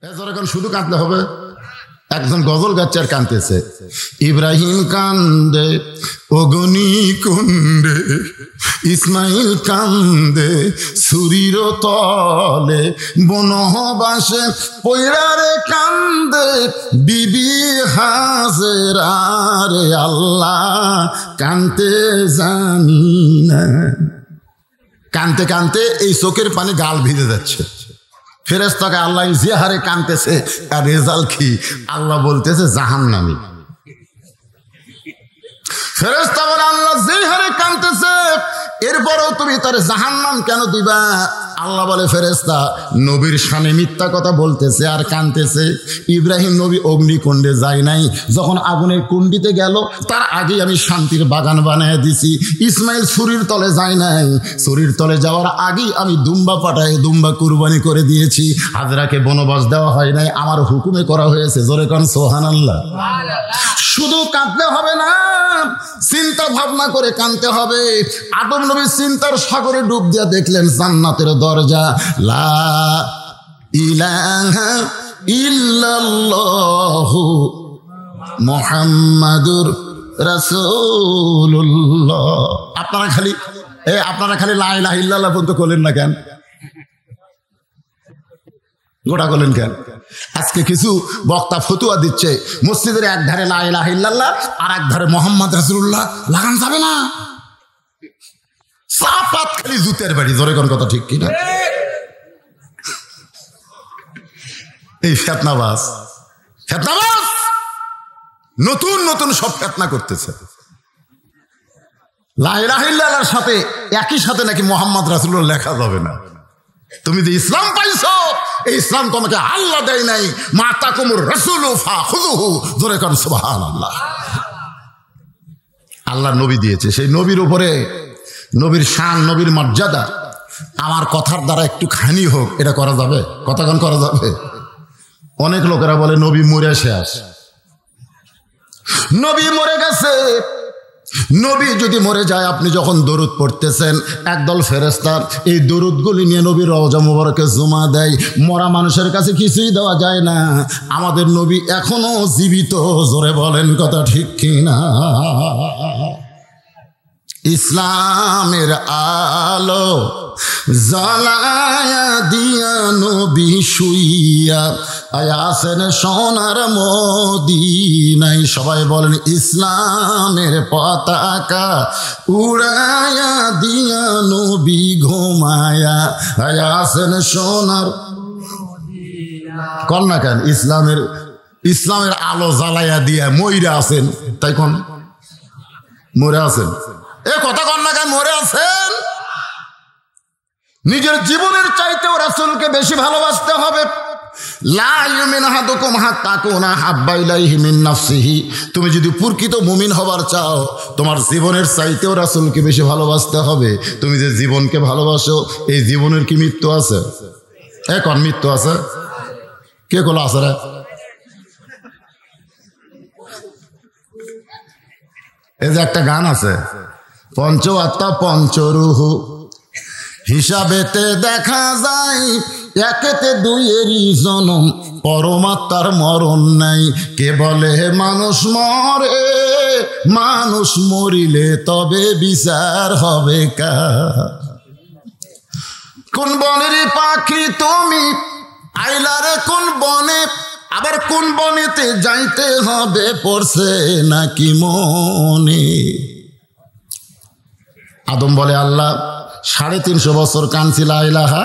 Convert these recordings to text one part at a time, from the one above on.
এখন শুধু কাঁদতে হবে। একজন গজল গাচ্ছে আর কাঁদতেছে, ইব্রাহিম কান্দে অগ্নি কুণ্ডে, ইসমাইল কান্দে সুরির তলে, বনবাসে পৈরারে কান্দে বিবি হাজেরা রে, আল্লাহ কানতে জানি না। কানতে কানতে এই চোখের পানি গাল ভিজে যাচ্ছে। ফেরেশতাকে আল্লাহ যে হারে কানতেছে, আর রেজাল্ট কি? আল্লাহ বলতেছে জাহান্নামী। ফেরেশতা বলে আল্লাহ যে হারে কানতেছে, এরপরও তুমি তার জাহান্নাম কেন দিবা? আল্লাহ বলে ফেরেশতা নবীর শানে মিথ্যা কথা বলতেছে আর কানতেছে। ইব্রাহিম নবী অগ্নিকুণ্ডে যায় নাই, যখন আগুনের কুণ্ডিতে গেল তার আগে আমি শান্তির বাগান বানিয়ে দিছি। ইসমাইল ছুরির তলে যায় নাই, ছুরির তলে যাওয়ার আগেই আমি দুম্বা পাঠায় দুম্বা কুরবানি করে দিয়েছি। হাজরাকে বনবাস দেওয়া হয় নাই, আমার হুকুমে করা হয়েছে। জোরে কোন সুবহানাল্লাহ। শুধু কাঁদতে হবে না, চিন্তা ভাবনা করে কাঁদতে হবে। আদম নবী চিন্তার সাগরে ডুব দিয়া দেখলেন জান্নাতের দরজা। লা ইলাহা ইল্লাল্লাহু মুহাম্মাদুর রাসূলুল্লাহ। আপনারা খালি লা ইলাহা ইল্লাল্লাহ পর্যন্ত করলেন না কেন? গোটা করলেন কেন? আজকে কিছু বক্তা ফতুয়া দিচ্ছে, মসজিদের এক ধারে লা ইলাহা ইল্লাল্লাহ আর এক ধারে মুহাম্মদ রাসূলুল্লাহ লাগান যাবে না। সাফাত খালি জুতের বাড়ি। জোরে কোন কথা ঠিক কিনা? এই ফেতনাবাজ নতুন নতুন সব ফেতনা করতেছে। লা ইলাহা ইল্লাল্লাহর সাথে একই সাথে নাকি মুহাম্মদ রাসূলুল্লাহ লেখা যাবে না। তুমি যে ইসলাম পাইছো, এই ইসলাম তোমাকে আল্লাহ দেয় নাই। মা তাকুমুর রাসূলু ফাখুযুহু। জোরে কোন সুবহানাল্লাহ। আল্লাহ নবী দিয়েছে, সেই নবীর উপরে নবীর শান, নবীর মর্যাদা আমার কথার দ্বারা একটু খানি হোক, এটা করা যাবে? কতক্ষণ করা যাবে? অনেক লোকেরা বলে নবী মরে শেষ। নবী মরে গেছে। নবী যদি মরে যায়, আপনি যখন দরুদ পড়তেছেন, একদল ফেরেশতা এই দরুদগুলি নিয়ে নবীর রওজা মুবারকে জমা দেয়। মরা মানুষের কাছে কিছুই দেওয়া যায় না। আমাদের নবী এখনো জীবিত। জোরে বলেন কথা ঠিক কিনা? ইসলামের আলো জ্বালায়া দিয়া নবী শুইয়া আয়াসেন সোনার মদিনায়। সবাই বলেন ইসলামের পতাকা উড়ায়া দিয়া নবী ঘুমায়া আয়াসেন সোনার কন না কেন? ইসলামের আলো জ্বালায়া দিয়া মইরা আছেন, তাই কোন মরে আছেন? এ কথা কন না কেন? মরে আছেন। নিজের জীবনের চাইতেও রাসূলকে বেশি ভালোবাসতে হবে। লা ইউমিনু আহাদুকুম হাত্তা কুনা হাব্বা ইলাইহি মিন নাফসিহি। তুমি যদি প্রকৃত মুমিন হবার চাও, তোমার জীবনের চাইতেও রাসূলকে বেশি ভালোবাসতে হবে। তুমি যে জীবনকে ভালোবাসো, এই জীবনের কি মৃত্যু আছে? এখন মৃত্যু আছে? কে কোলা আছে রে? এই যে একটা গান আছে, পঞ্চ আত্মা পঞ্চরুহু, হিসাবেতে দেখা যায় একেতে দুইয়েরই জনম, পরমাত্মার মরণ নাই। কে বলে মানুষ মরে? মানুষ মরিলে তবে বিচার হবে কার? কোন বনের পাখি তুমি আইলারে কোন বনে, আবার কোন বনেতে যাইতে হবে পড়ছে নাকি মনে? আদম বলে আল্লাহ 350 বছর কাঁদছি লা ইলাহা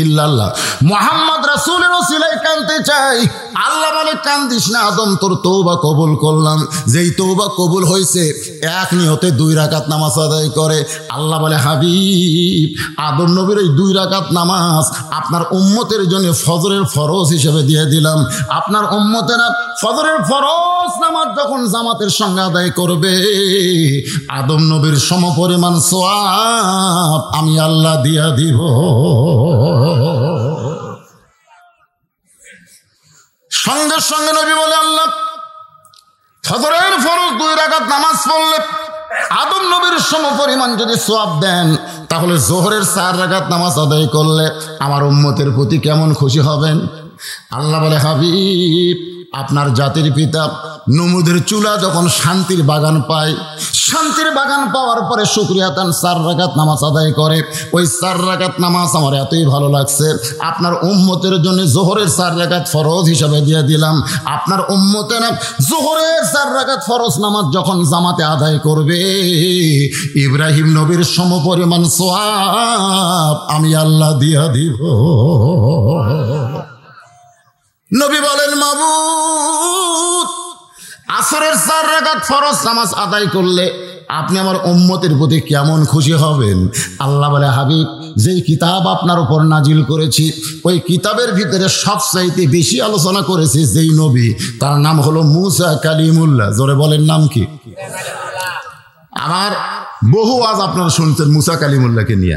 ইল্লাল্লাহ। মুহাম্মদ রাসূলের ওসিলায় কাঁদতে চাই। আল্লাহ বলে কান্দিস না আদম, তোর তওবা কবুল করলাম। যেই তওবা কবুল হয়েছে, এক নিয়তে 2 রাকাত নামাজ আদায় করে। আল্লাহ বলে হাবিব, আদম নবীর এই 2 রাকাত নামাজ আপনার উম্মতের জন্য ফজরের ফরজ হিসেবে দিয়ে দিলাম। আপনার উম্মতেরা ফজরের ফরজ নামাজ যখন জামাতের সঙ্গে আদায় করবে, আদম নবীর সমপরিমাণ সওয়াব আমি আল্লাহ দিয়া দিব। সঙ্গে সঙ্গে নবী বলে আল্লাহ ফজরের ফরজ 2 রাকাত নামাজ পড়লে আদম নবীর সমপরিমাণ যদি সওয়াব দেন, তাহলে জোহরের 4 রাকাত নামাজ আদায় করলে আমার উম্মতের প্রতি কেমন খুশি হবেন? আল্লাহ বলে, হাবিব আপনার জাতির পিতা নমরুদের চুলা যখন শান্তির বাগান পায়, শান্তির বাগান পাওয়ার পরে শুকরিয়া তান 4 রাকাত নামাজ আদায় করে। ওই 4 রাকাত নামাজ আমার এতই ভালো লাগছে, আপনার উম্মতের জন্য জোহরের 4 রাকাত ফরজ হিসাবে দিয়ে দিলাম। আপনার উম্মতেরা জোহরের 4 রাকাত ফরজ নামাজ যখন জামাতে আদায় করবে, ইব্রাহিম নবীর সমপরিমাণ সওয়াব আমি আল্লাহ দিয়া দিব। নবী বলেন, মাবুদ আসরের 4 রাকাত ফরজ নামাজ আদায় করলে আপনি আমার উম্মতের প্রতি কেমন খুশি হবেন? আল্লাহ বলে, হাবিব যেই কিতাব আপনার উপর নাজিল করেছি ওই কিতাবের ভিতরে সবচাইতে বেশি আলোচনা করেছি যেই নবী, তার নাম হলো মুসা কালিমুল্লাহ। জোরে বলেন, নাম কি? আমার বহু আজ আপনারা শুনছেন মুসা কালিমুল্লাহকে নিয়ে,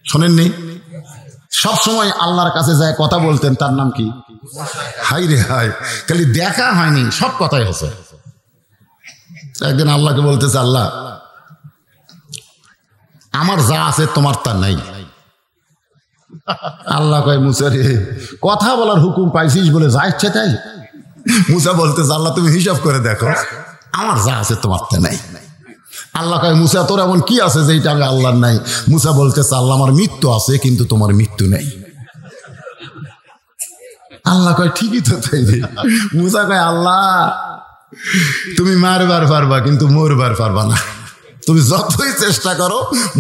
শোনেননি? সবসময় আল্লাহর কাছে যায় কথা বলতেন, তার নাম কি? হাই রে হাই, খালি দেখা হয়নি, সব কথাই হচ্ছে। একদিন আল্লাহকে বলতেছে, আল্লাহ আমার যা আছে তোমার তা নাই। আল্লাহ কয়, মুসা রে কথা বলার হুকুম পাইছিস বলে যা ইচ্ছে তাই? মুসা বলতেছে, আল্লাহ তুমি হিসাব করে দেখো, আমার যা আছে তোমার তা নাই। আল্লাহ কয়, মুসা তোর এমন কি আছে যেটা আমি আল্লাহর নাই? মুসা বলতেছে, আল্লাহ আমার মৃত্যু আছে কিন্তু তোমার মৃত্যু নেই। আল্লাহ কয়, ঠিকই তো তাই। মুসা কয়, আল্লাহ তুমি মারবার পারবা কিন্তু মরবার পারবা না, তুমি যতই চেষ্টা করো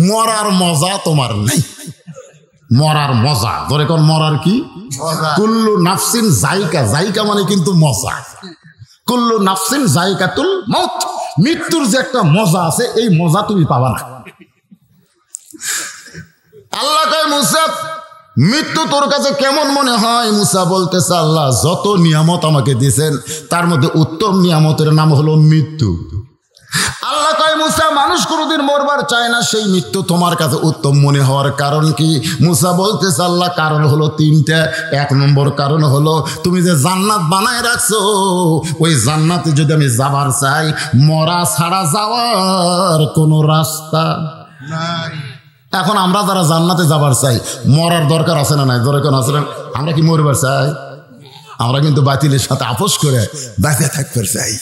মরার মজা তোমার নাই। মরার মজা, ধরে কোন মরার কি? কুল্লু নাফসিন জায়কা, জায়কা মানে কিন্তু মজা। কুল্লু নাফসিন জায়কাতুল মউত, মৃত্যুর যে একটা মজা আছে এই মজা তুমি পাবা না। আল্লাহ কয়, মুসা মৃত্যু তোর কাছে কেমন মনে হয়? মুসা বলতেছে, আল্লাহ যত নিয়ামত আমাকে দিয়েছেন তার মধ্যে উত্তম নিয়ামতের নাম হলো মৃত্যু। আল্লাহ কয়, মুসা মানুষ কোনোদিন মরবার চায় না, সেই মৃত্যু তোমার কাছে উত্তম মনে হওয়ার কারণ কি? মুসা বলতেছে, আল্লাহ কারণ হলো 3টা। 1 নম্বর কারণ হলো তুমি যে জান্নাত বানায় রাখছো, ওই জান্নাতে যদি আমি যাবার চাই, মরা ছাড়া যাওয়ার কোনো রাস্তা নাই। এখন আমরা যারা জান্নাতে যাবার চাই, মরার দরকার আছে না নাই? দরকার আছে না? আমরা কি মরবার চাই? আমরা কিন্তু বাতিলের সাথে আপোষ করে বেঁচে থাকতে চাই।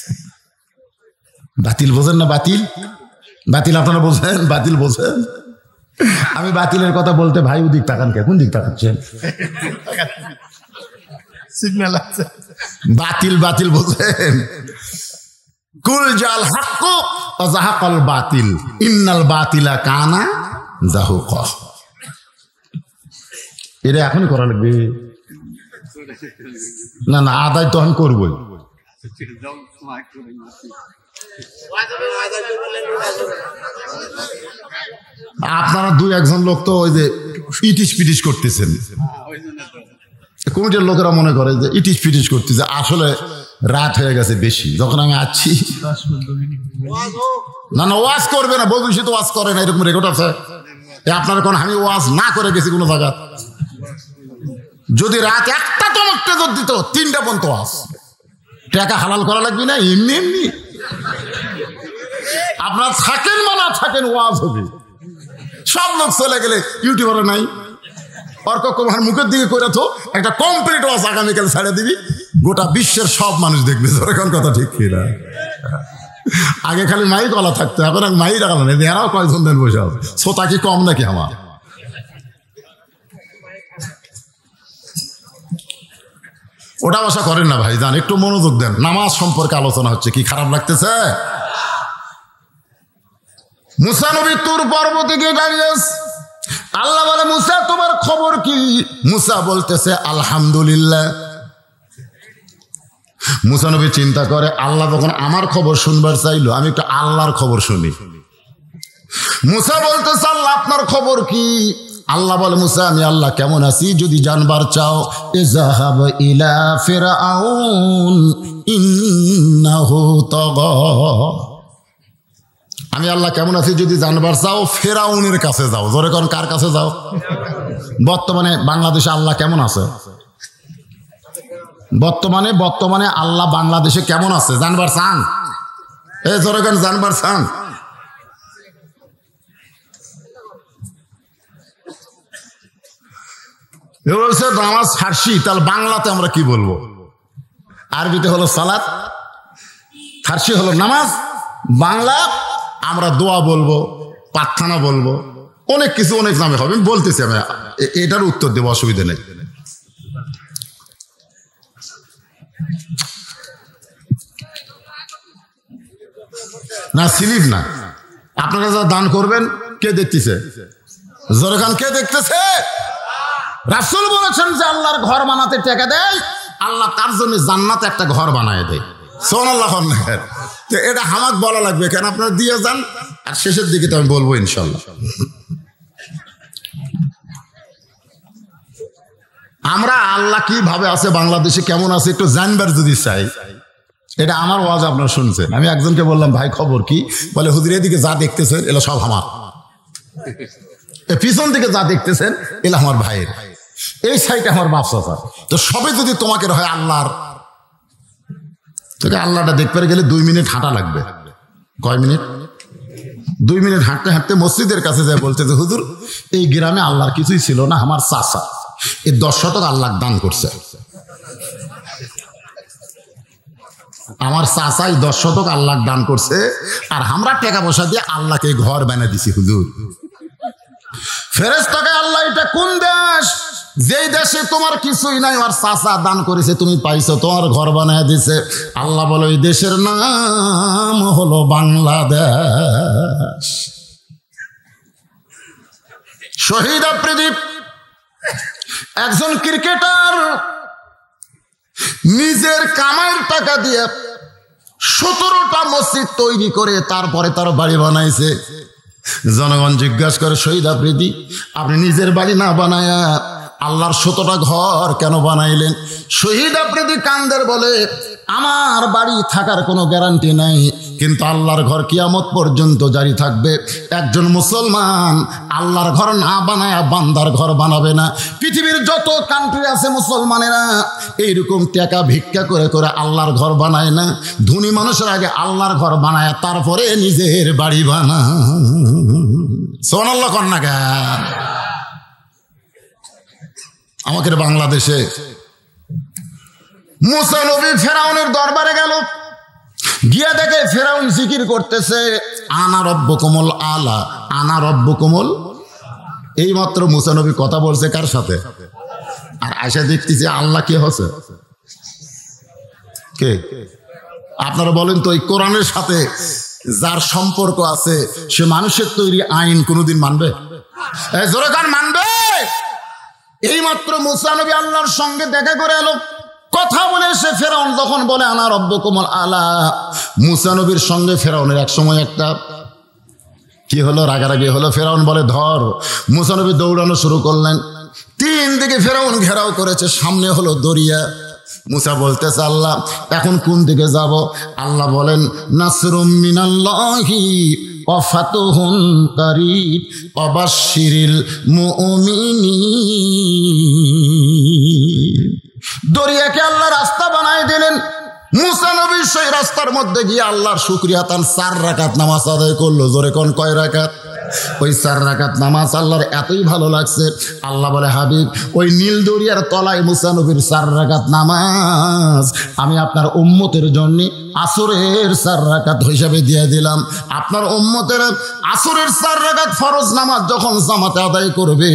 বাতিল বোঝেন না? বাতিল বাতিল আপনারা বোঝেন? বাতিল বোঝেন? আমি বাতিলের কথা বলতে ভাই ওদিক তাকান কে? কোন দিক তাকাচ্ছেন? সিগন্যাল আছে। বাতিল বাতিল বোঝেন? কুল জাল হক ওয়া যাহাকাল বাতিল ইন্নাল বাতিলা কানা যাহুকা। এটা এখনই করা লাগবে না? না, আদায় তো আমি করবই। আপনারা 2-1 লোক তো ওই যে ইটিস পিটিস করতেছেন, কমিটির লোকেরা মনে করে যে ইটিস পিটিস করতেছে, আসলে রাত হয়ে গেছে বেশি। যখন আমি আসছি, না না ওয়াজ করবে না, ভবিষ্যৎ ওয়াজ করে না, এরকম রেকর্ড আছে। আপনারা কোন আমি ওয়াজ না করে গেছি কোনো জায়গা? যদি রাত 1টা তোমাকে জোর দিত 3টা পর্যন্ত ওয়াজ, টাকা হালাল করা লাগবে না? এমনি এমনি আপনার থাকেন বা না থাকেন ওয়াজ হবে। সব লোক চলে গেলে ইউটিউবারে নাই, অর্ক কুমার মুখের দিকে করে তো একটা কমপ্লিট ওয়াজ আগামীকাল ছাড়ে দিবি, গোটা বিশ্বের সব মানুষ দেখবে। এখন কথা ঠিক কিনা? আগে খালি মাই গলা থাকতো, এখন আর মাই রাখা নেই। এরাও কয়েকজন দেন বসে আছে, শ্রোতা কি কম নাকি আমার? ওটা বাসা করেন না ভাই, যান একটু মনোযোগ দেন। নামাজ সম্পর্কে আলোচনা হচ্ছে, কি খারাপ লাগতেছে? মুসা নবী তুর পর্বতে গিয়ে দাঁড়িয়ে, আল্লাহ বলে, মুসা তোমার খবর কি? মুসা বলতেছে, আলহামদুলিল্লাহ। মুসা নবী চিন্তা করে, আল্লাহ যখন আমার খবর শুনবার চাইলো, আমি একটু আল্লাহর খবর শুনি। মুসা বলতেছে, আল্লাহ আপনার খবর কি? আল্লাহ বলে, মুসা আমি আল্লাহ কেমন আছি যদি জানবার চাও, ইযহাব ইলা ফিরআউন ইন্নাহু তাগা। আমি আল্লাহ কেমন আছি যদি জানবার চাও, ফেরাউনের কাছে যাও। জোরে কোন কার কাছে যাও? বর্তমানে বাংলাদেশে আল্লাহ কেমন আছে? বর্তমানে আল্লাহ বাংলাদেশে কেমন আছে জানবার চান? এ জোরে কোন জানবার চান? বলছে নামাজ ফার্সি, তাহলে বাংলাতে আমরা কি বলবো? আরবিতে হলো সালাত, ফার্সি হলো নামাজ, বাংলা আমরা দোয়া বলবো, প্রার্থনা বলবো, অনেক কিছু অনেক নামে হবে। আমি বলতেছি, আমি এটার উত্তর দেবো, অসুবিধা নেই। না স্লিপ না, আপনারা যা দান করবেন কে দেখতেছে? জোরে খান, কে দেখতেছে? রাসূল বলেছেন যে আল্লাহর ঘর বানাতে টাকা দেয়, আল্লাহ তার জন্য জান্নাতে একটা ঘর বানায় দেয়। সুবহানাল্লাহ। তো এটা হামাক বলা লাগবে কেন? আপনারা দিয়ে যান, আর শেষের দিকে তো আমি বলবো ইনশাল্লাহ। আমরা আল্লাহ কিভাবে আছে, বাংলাদেশে কেমন আছে একটু জানবার যদি চাই, এটা আমার ওয়াজ আপনারা শুনছেন। আমি একজনকে বললাম, ভাই খবর কি? বলে হুজুর এদিকে যা দেখতেছেন এলা সব আমার, পিছন দিকে যা দেখতেছেন এলা আমার ভাইয়ের, এই সাইডে আমার বাপ চাচা। তো সবে যদি তোমাকে হয় আল্লাহর, তোকে আল্লাহটা দেখতে গেলে 2 মিনিট হাঁটা লাগবে। কয় মিনিট? 2 মিনিট হাঁটতে হাঁটতে মসজিদের কাছে যায় বলতে যে হুজুর এই গ্রামে আল্লাহর কিছুই ছিল না, আমার চাচা এই 10 শতক আল্লাহ দান করছে, আমার চাচাই 10 শতক আল্লাহ দান করছে, আর আমরা টাকা পয়সা দিয়ে আল্লাহকে ঘর বানিয়ে দিছি। হুজুর ফেরেশতাকে আল্লাহ এটা কোন দেশ, যেই দেশে তোমার কিছুই নাই, আর চাচা দান করেছে, তুমি পাইছো, তোমার ঘর বানিয়ে দিছে। আল্লাহ বলে ওই দেশের নাম হলো বাংলাদেশ। শহীদ আফ্রিদি একজন ক্রিকেটার নিজের কামাইয়ের টাকা দিয়ে 17টা মসজিদ তৈরি করে তারপরে তার বাড়ি বানাইছে। জনগণ জিজ্ঞাসা করে, শহীদ আফ্রিদি আপনি নিজের বাড়ি না বানায়া আল্লাহর 17টা ঘর কেন বানাইলেন? শহীদ আফ্রিদি কান্দের বলে, আমার বাড়ি থাকার কোনো গ্যারান্টি নাই, কিন্তু আল্লাহর ঘর কিয়ামত পর্যন্ত জারি থাকবে। একজন মুসলমান আল্লাহর ঘর না বানায়া বান্দার ঘর বানাবে না। পৃথিবীর যত কান্ট্রি আছে মুসলমানেরা এইরকম টাকা ভিক্ষা করে করে আল্লাহর ঘর বানায় না। ধনী মানুষের আগে আল্লাহর ঘর বানায়, তারপরে নিজের বাড়ি বানা। সুবহানাল্লাহ কন্যা গান। আমাদের বাংলাদেশে মুসা নবী ফেরাউনের দরবারে গেল, গিয়া দেখে ফেরাউন জিকির করতেছে, আনা রব্বুকুমুল আলা, আনা রব্বুকুমুল। এই মাত্র মুসা নবী কথা বলছে কার সাথে? আর আয়সা দেখতেছে আল্লাহ কে হচ্ছে? কে? আপনারা বলেন তো, এই কোরআনের সাথে যার সম্পর্ক আছে সে মানুষের তৈরি আইন কোনোদিন মানবে? জোরে কার মানবে? এই মাত্র মুসা নবী আল্লাহর সঙ্গে দেখা করে এলো, কথা বলে সে ফেরাউন যখন বলে আনা রব্বুকুমুল আলা, মুসা নবীর সঙ্গে ফেরাউনের এক সময় একটা কি হলো, রাগারাগি হলো। ফেরাউন বলে ধর, মুসা নবী দৌড়ানো শুরু করলেন। 3 দিকে ফেরাউন ঘেরাও করেছে, সামনে হলো দরিয়া। মুসা বলতেছে আল্লাহ এখন কোন দিকে যাব? আল্লাহ বলেন নাসরুম মিনাল্লাহি ওয়া ফাতুহুন কারীব ওয়া বাশশিরিল মুমিনিন। দরিয়াকে আল্লাহ রাস্তা বানায় দিলেন। মুসা নবী সেই রাস্তার মধ্যে গিয়ে আল্লাহর শুকরিয়া তান 4 রাকাত নামাজ আদায় করলো। জোরে কোন কয় রাকাত? ওই 4 রাকাত নামাজ আল্লাহর এতই ভালো লাগছে, আল্লাহ বলে হাবিব ওই নীল দরিয়ার তলায় মুসা নবীর 4 রাকাত নামাজ আমি আপনার উম্মতের জন্য আসরের 4 রাকাত হিসাবে দিয়ে দিলাম। আপনার উম্মতের আসরের 4 রাকাত ফরজ নামাজ যখন জামাতে আদায় করবে,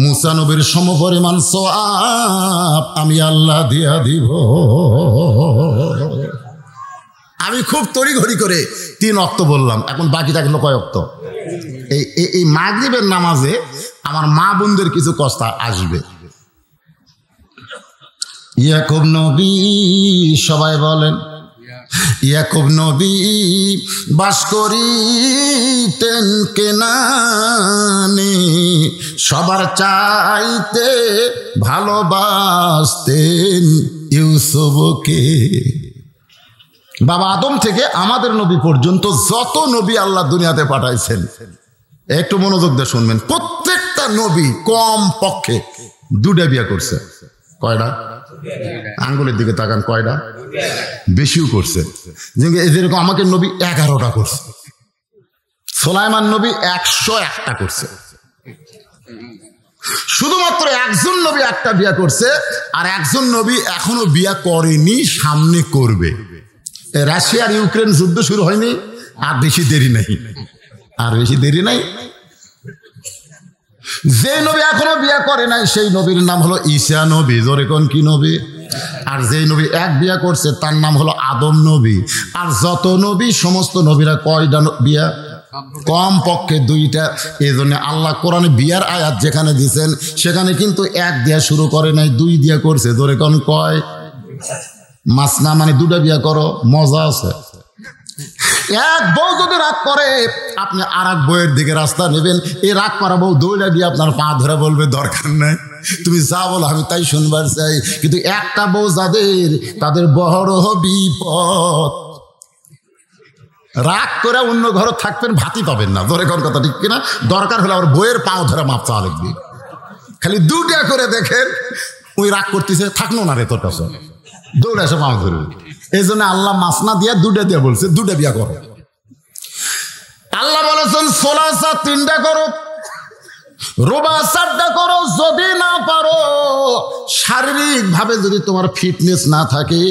মুসা নবীর সমপরিমাণ সওয়াব আমি আল্লাহ দিয়া দিব। আমি খুব তড়িঘড়ি করে 3 ওয়াক্ত বললাম, এখন বাকি থাকলো কয় ওয়াক্ত? এই মাগরিবের নামাজে আমার মা বোনদের কিছু কথা আসবে। ইয়াকুব নবী, সবাই বলেন ইয়াকুব নবী বাস করিতেন কেনানে, সবার চাইতে ভালোবাসতেন ইউসুফকে। বাবা আদম থেকে আমাদের নবী পর্যন্ত যত নবী আল্লাহ দুনিয়াতে পাঠাইছেন, একটু মনোযোগ দিয়ে শুনবেন, প্রত্যেকটা নবী কম পক্ষে 2টা বিয়ে করছে। কয়টা? আঙ্গুলের দিকে তাকান, কয়টা? বেশিও করছে। যেরকম আমাকে নবী 11টা করছে, সুলাইমান নবী 101টা করছে, শুধুমাত্র একজন নবী একটা বিয়ে করছে, আর একজন নবী এখনো বিয়ে করেনি, সামনে করবে। রাশিয়া আর ইউক্রেন যুদ্ধ শুরু হয়নি, আর বেশি দেরি নাই, আর বেশি দেরি নাই। যে নবী এখনো বিয়ে করে নাই সেই নবীর নাম হলো ঈসা নবী। জোরে কোন কি নবী? আর যেই নবী এক বিয়ে করছে তার নাম হলো আদম নবী। আর যত নবী, সমস্ত নবীরা কয়টা বিয়া? কম পক্ষে দুইটা। এই জন্য আল্লাহ কোরআনে বিয়ার আয়াত যেখানে দিয়েছেন সেখানে কিন্তু এক দিয়া শুরু করে নাই, দুই দিয়া করছে। ধরে কোন কয়? মাসনা মানে দুটা বিয়া করো, মজা আছে। এক বউ যদি রাগ করে, আপনি আর এক বউয়ের দিকে রাস্তা নেবেন, এই রাগ করা বউ দৌড়া দিয়ে আপনার পা ধরে বলবে দরকার নাই, তুমি যা বলো আমি তাই শুনবার চাই। কিন্তু একটা বউ যাদের, তাদের বড় বিপদ। রাগ করে অন্য ঘরে থাকবেন, ভাতই পাবেন না। ধরে কোন কথা ঠিক কিনা? দরকার হলে আমার বইয়ের পাও ধরে মাপ চাওয়া লাগবে। খালি দুটা করে দেখেন, ওই রাগ করতেছে, থাকলো না রে তোর কাছে, দৌড়ে এসে পাও ধরবে। এই জন্য আল্লাহ মাসনা দিয়া দুটা দিয়া বলছে, দুটা বিয়া করো। আল্লাহ বলেছেন সোলাসা তিনটা করো, রোবা চারটা করো। যদি না পারো, শারীরিক ভাবে যদি তোমার ফিটনেস না থাকে,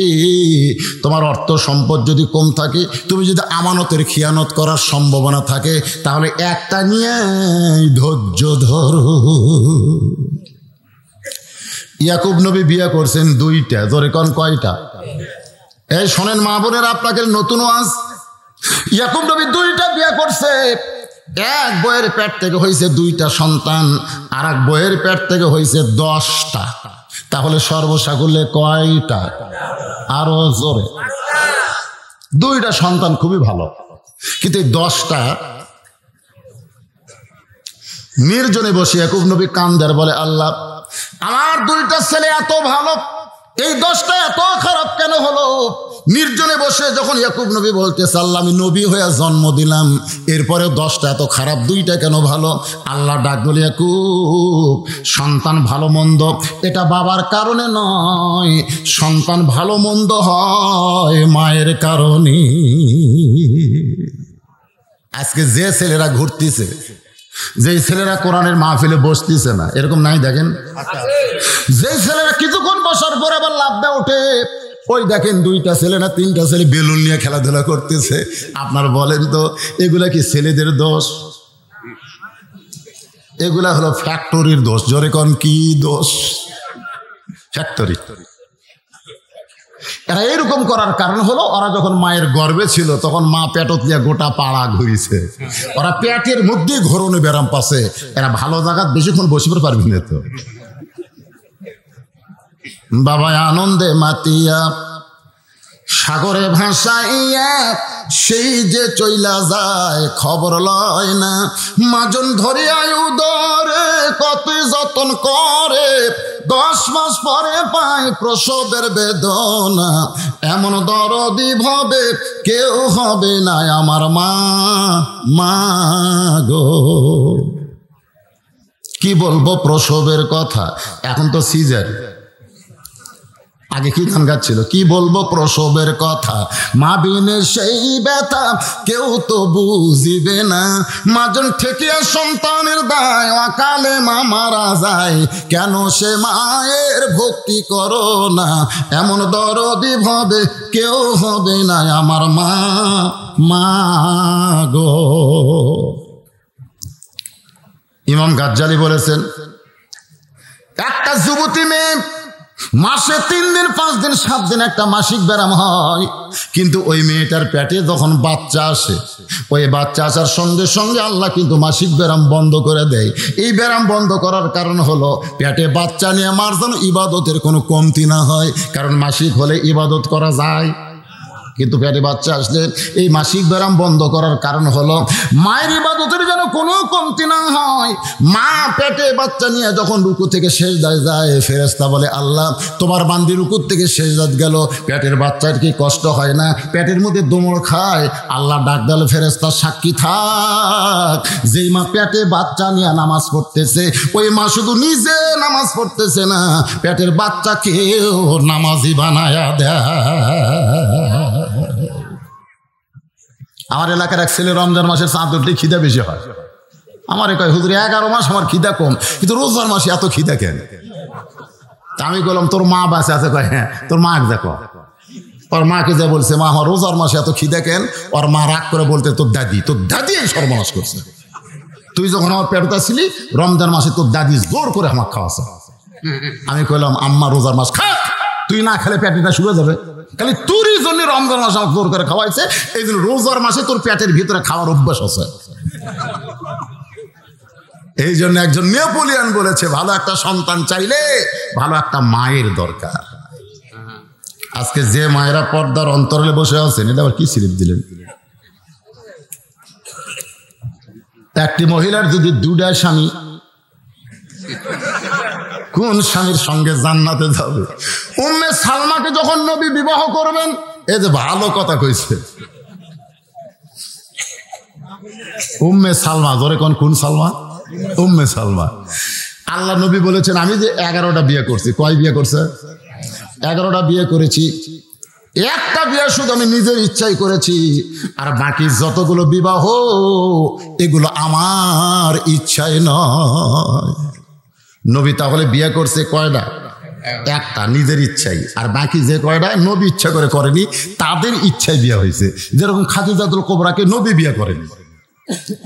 তোমার অর্থ সম্পদ যদি কম থাকে, তুমি যদি আমানতের খিয়ানত করার সম্ভাবনা থাকে, তাহলে একটা নিয়ে ধৈর্য ধরো। ইয়াকুব নবী বিয়ে করছেন দুইটা। ধরে কোন কয়টা? এই শোনেন মা বোনের, আপনাকে নতুন ওয়াজ। ইয়াকুব নবী দুইটা বিয়ে করছে। এক বইয়ের পেট থেকে হয়েছে দুইটা সন্তান, আর এক বইয়ের পেট থেকে হয়েছে 10টা। তাহলে সর্বসাকুল্যে কয়টা? আরো জোরে। দুইটা সন্তান খুবই ভালো, কিন্তু 10টা নির্জনে বসে ইয়াকুব নবী কান্দার বলে, আল্লাহ আমার দুইটা ছেলে এত ভালো, এই 10টা এত খারাপ কেন হলো? নির্জনে বসে যখন ইয়াকুব নবী বলতেছে, আল্লাহ আমি নবী হয়ে জন্ম দিলাম, এরপরে 10টা এত খারাপ, দুইটা কেন ভালো? আল্লাহ ডাক বলে, ইয়াকুব সন্তান ভালো মন্দ এটা বাবার কারণে নয়, সন্তান ভালো মন্দ হয় মায়ের কারণে। আজকে যে ছেলেরা ঘুরতেছে, যেই ছেলেরা কোরআনের মাহফিলে বসতেছে না, এরকম নাই দেখেন? যেই ছেলেরা কিছুক্ষণ বসার পরে আবার লাফটা ওঠে, ওই দেখেন 2টা ছেলে না 3টা ছেলে বেলুন নিয়ে খেলাধুলা করতেছে। আপনার বলেন তো, এগুলা কি ছেলেদের দোষ? এগুলা হলো ফ্যাক্টরির দোষ। জোরে কোন কি দোষ? ফ্যাক্টরি। এরা এরকম করার কারণ হলো, ওরা যখন মায়ের গর্ভে ছিল তখন মা পেটত নিয়ে গোটা পাড়া ঘুরিছে, ওরা পেটের মধ্যে ঘোরনে ব্যারাম পাচ্ছে। এরা ভালো জায়গা বেশিক্ষণ বসিবার পারবি না তো। বাবা আনন্দে মাতিয়া সাগরে ভাসাইয়া সেই যে চইলা যায়, খবর লয় না। মাজন ধরিয়া উদরে কত যতন করে, 10 মাস পরে পায় প্রসবের বেদনা। এমন দরদি ভাবে কেউ হবে না আমার মা, মা গো। কি বলবো প্রসবের কথা, এখন তো সিজার। আগে কি গান গাচ্ছিল, কি বলবো প্রসবের কথা, মা বিনে সেই ব্যথা কেউ তো বুঝিবে না। মাজন ঠেকিয়া সন্তানের দায়, অকালে মা মারা যায়, কেন সে মায়ের ভক্তি করো না। এমন দরদি ভাবে কেউ হবে না আমার মা, মা গো। ইমাম গাজ্জালি বলেছেন, একটা যুবতী মেয়ে মাসে 3 দিন 5 দিন 7 দিন একটা মাসিক ব্যারাম হয়, কিন্তু ওই মেয়েটার পেটে যখন বাচ্চা আসে, ওই বাচ্চা আসার সঙ্গে সঙ্গে আল্লাহ কিন্তু মাসিক ব্যারাম বন্ধ করে দেয়। এই ব্যারাম বন্ধ করার কারণ হলো পেটে বাচ্চা নিয়ে মার যেন ইবাদতের কোনো কমতি না হয়, কারণ মাসিক হলে ইবাদত করা যায়, কিন্তু পেটে বাচ্চা আসলে এই মাসিক ব্যারাম বন্ধ করার কারণ হলো মায়ের ইবাদতের যেন কোনো কমতি না হয়। মা পেটে বাচ্চা নিয়ে যখন রুকু থেকে সেজদায় যায়, ফেরেশতা বলে, আল্লাহ তোমার বান্দি রুকু থেকে সেজদাত গেল, পেটের বাচ্চার কি কষ্ট হয় না? পেটের মধ্যে দোমড় খায়। আল্লাহ ডাক দিল, ফেরেশতা সাক্ষী থাক, যেই মা পেটে বাচ্চা নিয়ে নামাজ পড়তেছে, ওই মা শুধু নিজে নামাজ পড়তেছে না, পেটের বাচ্চাকেও নামাজি বানায়া দেয়। আমার এলাকার এক ছেলে রমজান মাসের চাঁদ উঠলে খিদে বেশি হয়, আমার কয় হুজুর 11 মাস আমার খিদা কম, কিন্তু রোজার মাসে এত খিদা কেন? আমি বললাম তোর মা বাঁচে আছে? কয় হ্যাঁ। তোর মা দেখো, ওর মাকে যে বলছে মা আমার রোজার মাসে এত খিদা কেন? ওর মা রাগ করে বলতে তোর দাদি এই সর্বনাশ করছে। তুই যখন আমার পেটটা ছিলি রমজান মাসে তোর দাদি জোর করে আমার খাওয়াছে। আমি কইলাম আম্মা রোজার মাস খা, তুই না খেলে পেটটা শুয়ে যাবে। খালি তোরই জন্য রমজান মাসে আমাকে জোর করে খাওয়াইছে, এই জন্য রোজার মাসে তোর পেটের ভিতরে খাওয়ার অভ্যাস আছে। এই জন্য একজন নেপোলিয়ান বলেছে ভালো একটা সন্তান চাইলে ভালো একটা মায়ের দরকার। আজকে যে মায়েরা পর্দার অন্তরালে বসে আছেন, এটা আবার কি স্লিপ দিলেন? একটি মহিলার যদি 2টা স্বামী, কোন স্বামীর সঙ্গে জান্নাতে যাবে? উম্মে সালমাকে যখন নবী বিবাহ করবেন, এই যে ভালো কথা কইছে, উম্মে সালমা, ধরে কোন সালমা? উম্মে সালমা। আল্লাহ নবী বলেছেন আমি যে 11টা বিয়ে করছি। কয় বিয়ে করছে? 11টা বিয়ে করেছি। একটা বিয়ে শুধু আমি নিজের ইচ্ছাই করেছি, আর বাকি যতগুলো বিবাহ এগুলো আমার ইচ্ছায় নয়। নবী তাহলে বিয়ে করছে কয়টা? একটা, নিজের ইচ্ছাই। আর বাকি যে কয়টা নবী ইচ্ছা করে করেনি, তাদের ইচ্ছায় বিয়ে হয়েছে। যেরকম খাদিজাতুল কুবরাকে নবী বিয়ে করেনি,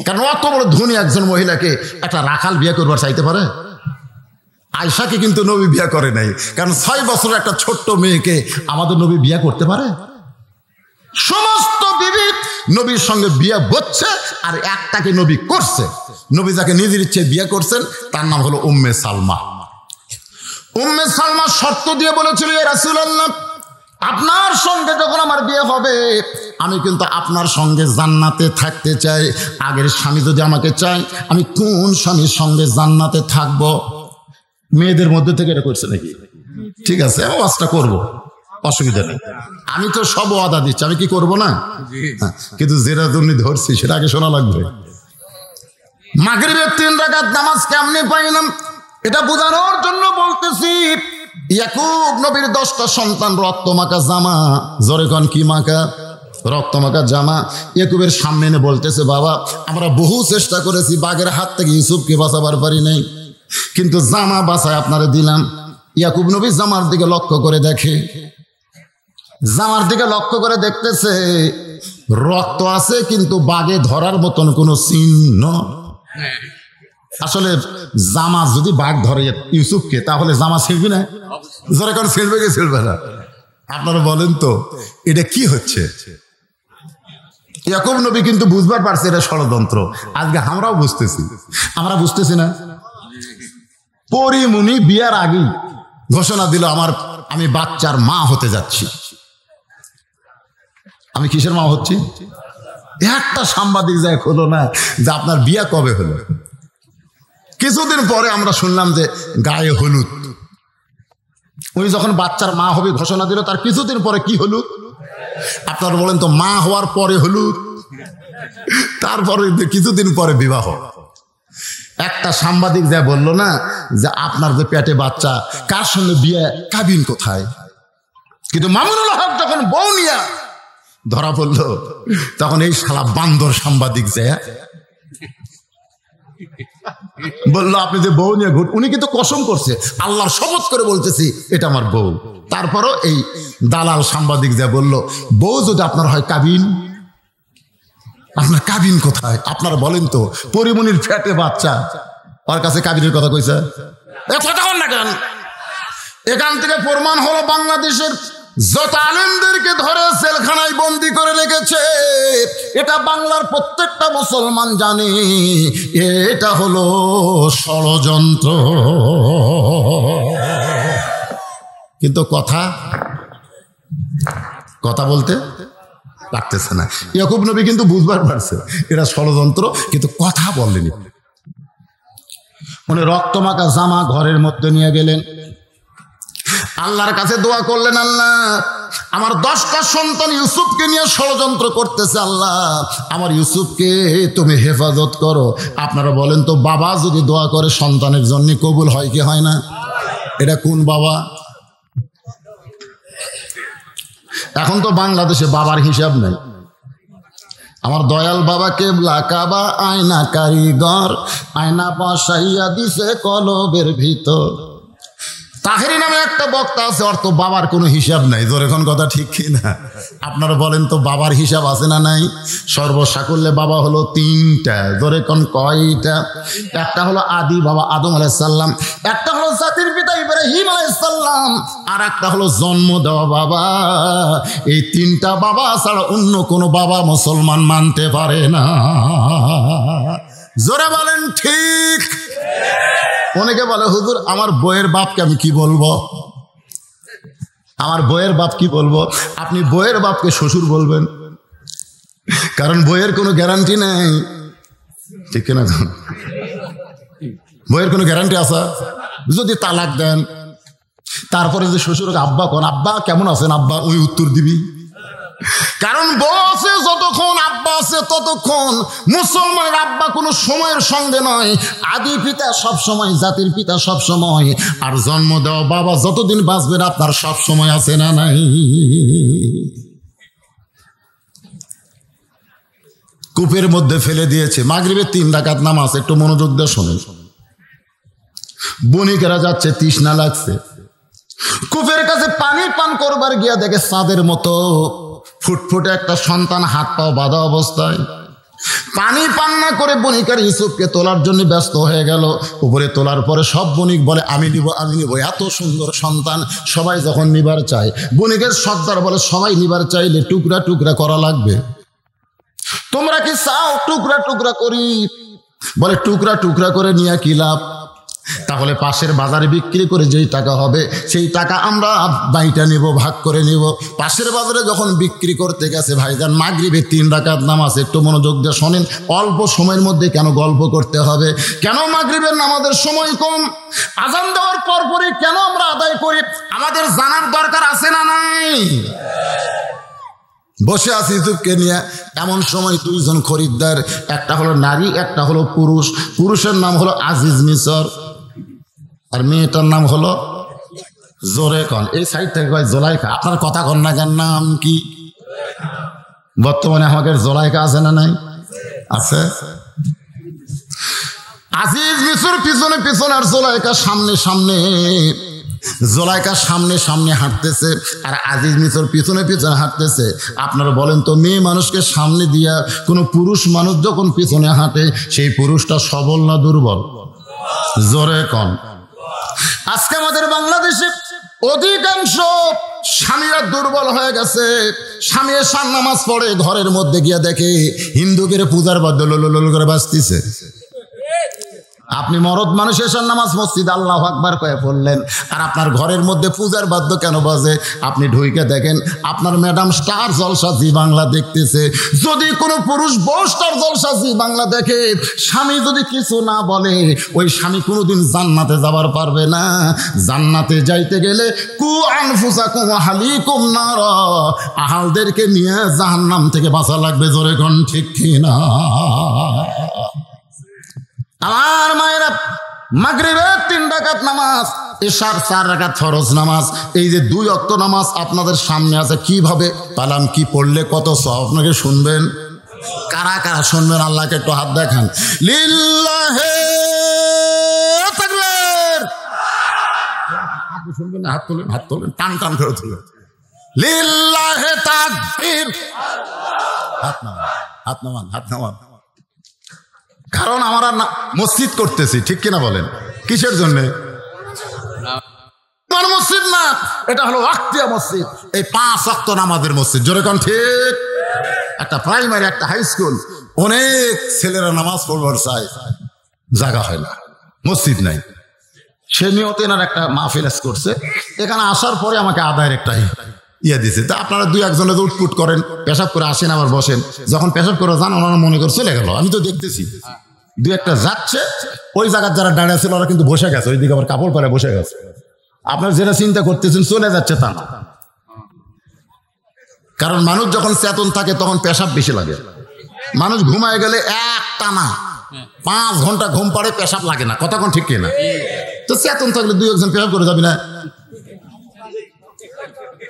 কারণ অত বড় ধনী একজন মহিলাকে একটা রাখাল বিয়ে করবার চাইতে পারে? আয়েশাকে কিন্তু নবী বিয়ে করে নাই, কারণ 6 বছরের একটা ছোট্ট মেয়েকে আমাদের নবী বিয়ে করতে পারে? সমস্ত বিবি নবীর সঙ্গে বিয়ে হচ্ছে, আর একটাকে নবী করছে। নবী যাকে নিজের ইচ্ছে বিয়ে করছেন তার নাম হলো উম্মে সালমা। উম্মে সালমা শর্ত দিয়ে বলেছিল, ইয়া রাসূলুল্লাহ, আপনার সঙ্গে যখন আমার বিয়ে হবে আমি কিন্তু আপনার সঙ্গে জান্নাতে থাকতে চাই। আগের স্বামী যদি আমাকে চাই, আমি কোন স্বামীর সঙ্গে জান্নাতে থাকবো? মেয়েদের মধ্যে থেকে এটা করছে নাকি? ঠিক আছে, আমি ওয়াজটা করবো, অসুবিধা নেই। আমি তো সব ওয়াদা দিচ্ছি, আমি কি করবো না? কিন্তু যেটা তুমি ধরছি সেটা আগে শোনা লাগবে। মাগরিবের 3 রাকাত নামাজ কেমনে পাইলাম এটা বোঝানোর জন্য বলতেছি। ইয়াকুব নবীর 10টা সন্তান রক্তমাখা জামা, জোরে কোন কি মাখা? রক্তমাখা জামা। ইয়াকুবের সামনে এনে বলতেছে, বাবা আমরা বহু চেষ্টা করেছি, বাঘের হাত থেকে ইউসুফকে বাঁচাবার পারি নাই, কিন্তু জামা বাঁচায় আপনারে দিলাম। ইয়াকুব নবী জামার দিকে লক্ষ্য করে দেখে, জামার দিকে লক্ষ্য করে দেখতেছে রক্ত আছে, কিন্তু বাঘে ধরার মতন কোনো চিহ্ন। আসলে জামা যদি বাঘ ধরে ইউসুফকে, তাহলে জামা ছিঁড়বি না? যারা কারণ ছিঁড়বে কি ছিঁড়বে না? আপনারা বলেন তো এটা কি হচ্ছে? ইয়াকুব নবী কিন্তু বুঝবার পারছে এটা ষড়যন্ত্র। আজকে আমরাও বুঝতেছি, আমরা বুঝতেছি না? পরিমুনি বিয়ার আগেই ঘোষণা দিল আমি বাচ্চার মা হতে যাচ্ছি। আমি কিসের মা হচ্ছি? একটা সাংবাদিক যায় হলো না যে আপনার বিয়া কবে হলো। কিছুদিন পরে আমরা শুনলাম যে গায়ে হলুদ। উনি যখন বাচ্চার মা হবে ঘোষণা দিল, তার কিছুদিন পরে কি হলুদ? আপনারা বলেন তো, মা হওয়ার পরে হলুদ, তারপরে কিছুদিন পরে বিবাহ। একটা সাংবাদিক যা বলল না যে আপনার যে পেটে বাচ্চা, কার সঙ্গে বিয়ে, কাবিন কোথায়? কিন্তু মামুনুল হক যখন বউ নিয়া ধরা পড়ল, তখন এই শালা বান্দর সাংবাদিক যে বললো আপনি যে বউ নিয়ে ঘুর, উনি কিন্তু কসম করছে, আল্লাহর শপথ করে বলতেছি এটা আমার বউ। তারপরও এই দালাল সাংবাদিক যা বলল, বউ যদি আপনার হয় কাবিন, আপনার কাবিন কোথায়? আপনারা বলেন তো, পরিমনির ফ্যাটে বাচ্চা, ওর কাছে কাবিনের কথা কইছে? এখান থেকে প্রমাণ হলো বাংলাদেশের যত আলেমদেরকে ধরে জেলখানায় বন্দি করে রেখেছে, এটা বাংলার প্রত্যেকটা মুসলমান জানে এটা হলো ষড়যন্ত্র। কিন্তু কথা বলতে পারতেছে না। ইয়াকুব নবী কিন্তু বুঝবার পারছে এটা ষড়যন্ত্র, কিন্তু কথা বললেনি। উনি রক্তমাখা জামা ঘরের মধ্যে নিয়ে গেলেন, আল্লাহর কাছে দোয়া করলেন, আল্লাহ আমার 10টা সন্তান ইউসুফকে নিয়ে ষড়যন্ত্র করতেছে, আল্লাহ আমার ইউসুফকে তুমি হেফাজত করো। আপনারা বলেন তো, বাবা যদি দোয়া করে সন্তানের জন্য কবুল হয় কি হয় না? এটা কোন বাবা? এখন তো বাংলাদেশে বাবার হিসাব নাই। আমার দয়াল বাবা কেবলা কাবা আয়না কারিগর, আয়না বসাইয়া দিছে কলবের ভিতর। তাহেরি নামে একটা বক্তা আছে, ওর তো বাবার কোনো হিসাব নাই। জোরে কোন কথা ঠিক কি না? আপনারা বলেন তো বাবার হিসাব আছে না নাই? সর্বসাকুল্যে বাবা হলো তিনটা। জোরে কোন কয়টা? একটা হলো আদি বাবা আদম আলাইহিস সালাম, একটা হলো জাতির পিতা ইব্রাহিম আলাইহিস সালাম, আর একটা হলো জন্ম দেওয়া বাবা। এই তিনটা বাবা ছাড়া অন্য কোনো বাবা মুসলমান মানতে পারে না। জোরে বলেন ঠিক। অনেকে বলে হুজুর আমার বইয়ের বাপকে আমি কি বলবো, আমার বইয়ের বাপ কি বলবো? আপনি বইয়ের বাপকে শ্বশুর বলবেন, কারণ বইয়ের কোনো গ্যারান্টি নেই, ঠিক কিনা? বইয়ের কোনো গ্যারান্টি আছে? যদি তালাক দেন তারপরে যে শ্বশুরকে আব্বা কোন, আব্বা কেমন আছেন আব্বা, ওই উত্তর দিবি। কারণ বউ আছে যতক্ষণ, আব্বা আছে ততক্ষণ। মুসলমানের আব্বা কোনো সময়ের সঙ্গে নয়, আদি পিতা সব সময়, জাতির পিতা সব সময়, আর জন্ম দেওয়া বাবা যতদিন বাঁচবেন আপনার সব সময় আছে না নাই? কূপের মধ্যে ফেলে দিয়েছে, মাগরিবের 3 রাকাত নামাজ, একটু মনোযোগ দিয়ে শোনেন। বণিকেরা যাচ্ছে, তৃষ্ণা লাগছে, কূপের কাছে পানি পান করবার গিয়া দেখে চাঁদের মতো ফুটফুটে একটা সন্তান, হাত পাও বাঁধা অবস্থায়। পানি পান না করে বণিকের ইউসুফকে তোলার জন্য ব্যস্ত হয়ে গেল। উপরে তোলার পরে সব বণিক বলে আমি নিব, আমি নিব, এত সুন্দর সন্তান। সবাই যখন নিবার চায়, বণিকের সর্দার বলে সবাই নিবার চাইলে টুকরা টুকরা করা লাগবে, তোমরা কি চাও টুকরা টুকরা করি? বলে টুকরা টুকরা করে নিয়ে কি লাভ? তাহলে পাশের বাজারে বিক্রি করে যেই টাকা হবে সেই টাকা আমরা বাইটা নিব, ভাগ করে নিব। পাশের বাজারে যখন বিক্রি করতে গেছে ভাইজান, মাগরিবের 3 রাকাত নামাজ, একটু মনোযোগ দিয়ে শোনেন। অল্প সময়ের মধ্যে কেন গল্প করতে হবে? কেন মাগরিবের নামাজের সময় কম? আজান দেওয়ার পরপরই কেন আমরা আদায় করি? আমাদের জানার দরকার আছে না নাই? বসে আছি ইউসুফকে নিয়ে, এমন সময় 2 জন খরিদ্দার, একটা হলো নারী, একটা হলো পুরুষ। পুরুষের নাম হলো আজিজ মিসর, আর মেয়েটার নাম হলো, জোরে কন, এই সাইড থেকে কয় জোলাইকা। আপনার কথা কন না, কেন নাম কি? বর্তমানে আমাদের জোলাইকা আছে না নাই? আছে। আজিজ মিসর পিছনে পিছনে, আর জোলাইকা সামনে সামনে। জোলাইকা সামনে সামনে হাঁটতেছে আর আজিজ মিসর পিছনে পিছনে হাঁটতেছে। আপনারা বলেন তো, মেয়ে মানুষকে সামনে দিয়া কোনো পুরুষ মানুষ যখন পিছনে হাঁটে, সেই পুরুষটা সবল না দুর্বল? জোরে কন। আজকে আমাদের বাংলাদেশে অধিকাংশ স্বামীরা দুর্বল হয়ে গেছে। স্বামী এশার নামাজ পড়ে, ঘরের মধ্যে গিয়া দেখে হিন্দুকের পূজার বাদ্য লোল করে বাজতেছে। আপনি মরদ মানুষ এশার নামাজ মসজিদ আল্লাহু আকবার কয়ে পড়লেন, আর আপনার ঘরের মধ্যে পূজার বাদ্য কেন বাজে? আপনি ঢুইকে দেখেন আপনার ম্যাডাম স্টার জলসা জি বাংলা দেখতেছে। যদি কোনো পুরুষ বউ স্টার জলসা জি বাংলা দেখে, স্বামী যদি কিছু না বলে, ওই স্বামী কোনোদিন জান্নাতে যাবার পারবে না। জান্নাতে যাইতে গেলে কু আনফুসাকুম ওয়া আহলিকুম নার, আহালদেরকে নিয়ে জাহান্নাম থেকে বাঁচা লাগবে। জোরে কোন ঠিক কিনা? আমার মায়েরা, মাগরিবের 3 রাকাত নামাজ, এশার 4 রাকাত ফরজ নামাজ, এই যে 2 ওয়াক্ত নামাজ আপনাদের সামনে আছে। কিভাবে পালাম, কি পড়লে কত সওয়াব আপনাকে শুনবেন? কারা কারা শুনবেন আল্লাহকে একটু হাত দেখান। লিল্লাহে তাকবীর। আপনি শুনবেন না? হাত তোলেন, হাত তোলেন, টান টান করে তোলেন। লিল্লাহে তাকবীর। হাত নামান, হাত নামান, হাত নামান। কারণ আমরা মসজিদ করতেছি, ঠিক কিনা বলেন? কিসের জন্য? মসজিদ না, এটা হলো ওয়াক্তিয়া মসজিদ, এই 5 ওয়াক্ত নামাজের মসজিদ। জোরে কোন ঠিক? একটা প্রাইমারি, একটা হাই স্কুল, অনেক ছেলেরা নামাজ পড়বার চায়, জায়গা হয় না, মসজিদ নাই। সে নিয়তে এনার একটা মাহফিল করছে, এখানে আসার পরে আমাকে আদায়ের একটা ইয়ে দিছে। তা আপনারা 2-1 জনে উটপুট করেন, পেশাব করে আসেন, আবার বসেন। যখন পেশাব করে যান, ওনারা মনে করে চলে গেল। আমি তো দেখতেছি 2-1টা যাচ্ছে, ওই জায়গার যারা দাঁড়িয়ে ছিল ওরা কিন্তু বসে গেছে, ওইদিকে আবার কাপড় পরে বসে গেছে। আপনার যেটা চিন্তা করতেছেন চলে যাচ্ছে তা না, কারণ মানুষ যখন চেতন থাকে তখন পেশাব বেশি লাগে। মানুষ ঘুমায় গেলে একটানা 5 ঘন্টা ঘুম পাড়ে, পেশাব লাগে না। কতক্ষণ ঠিক কিনা? তো চেতন থাকলে 2-1 জন পেশাব করে যাবি না?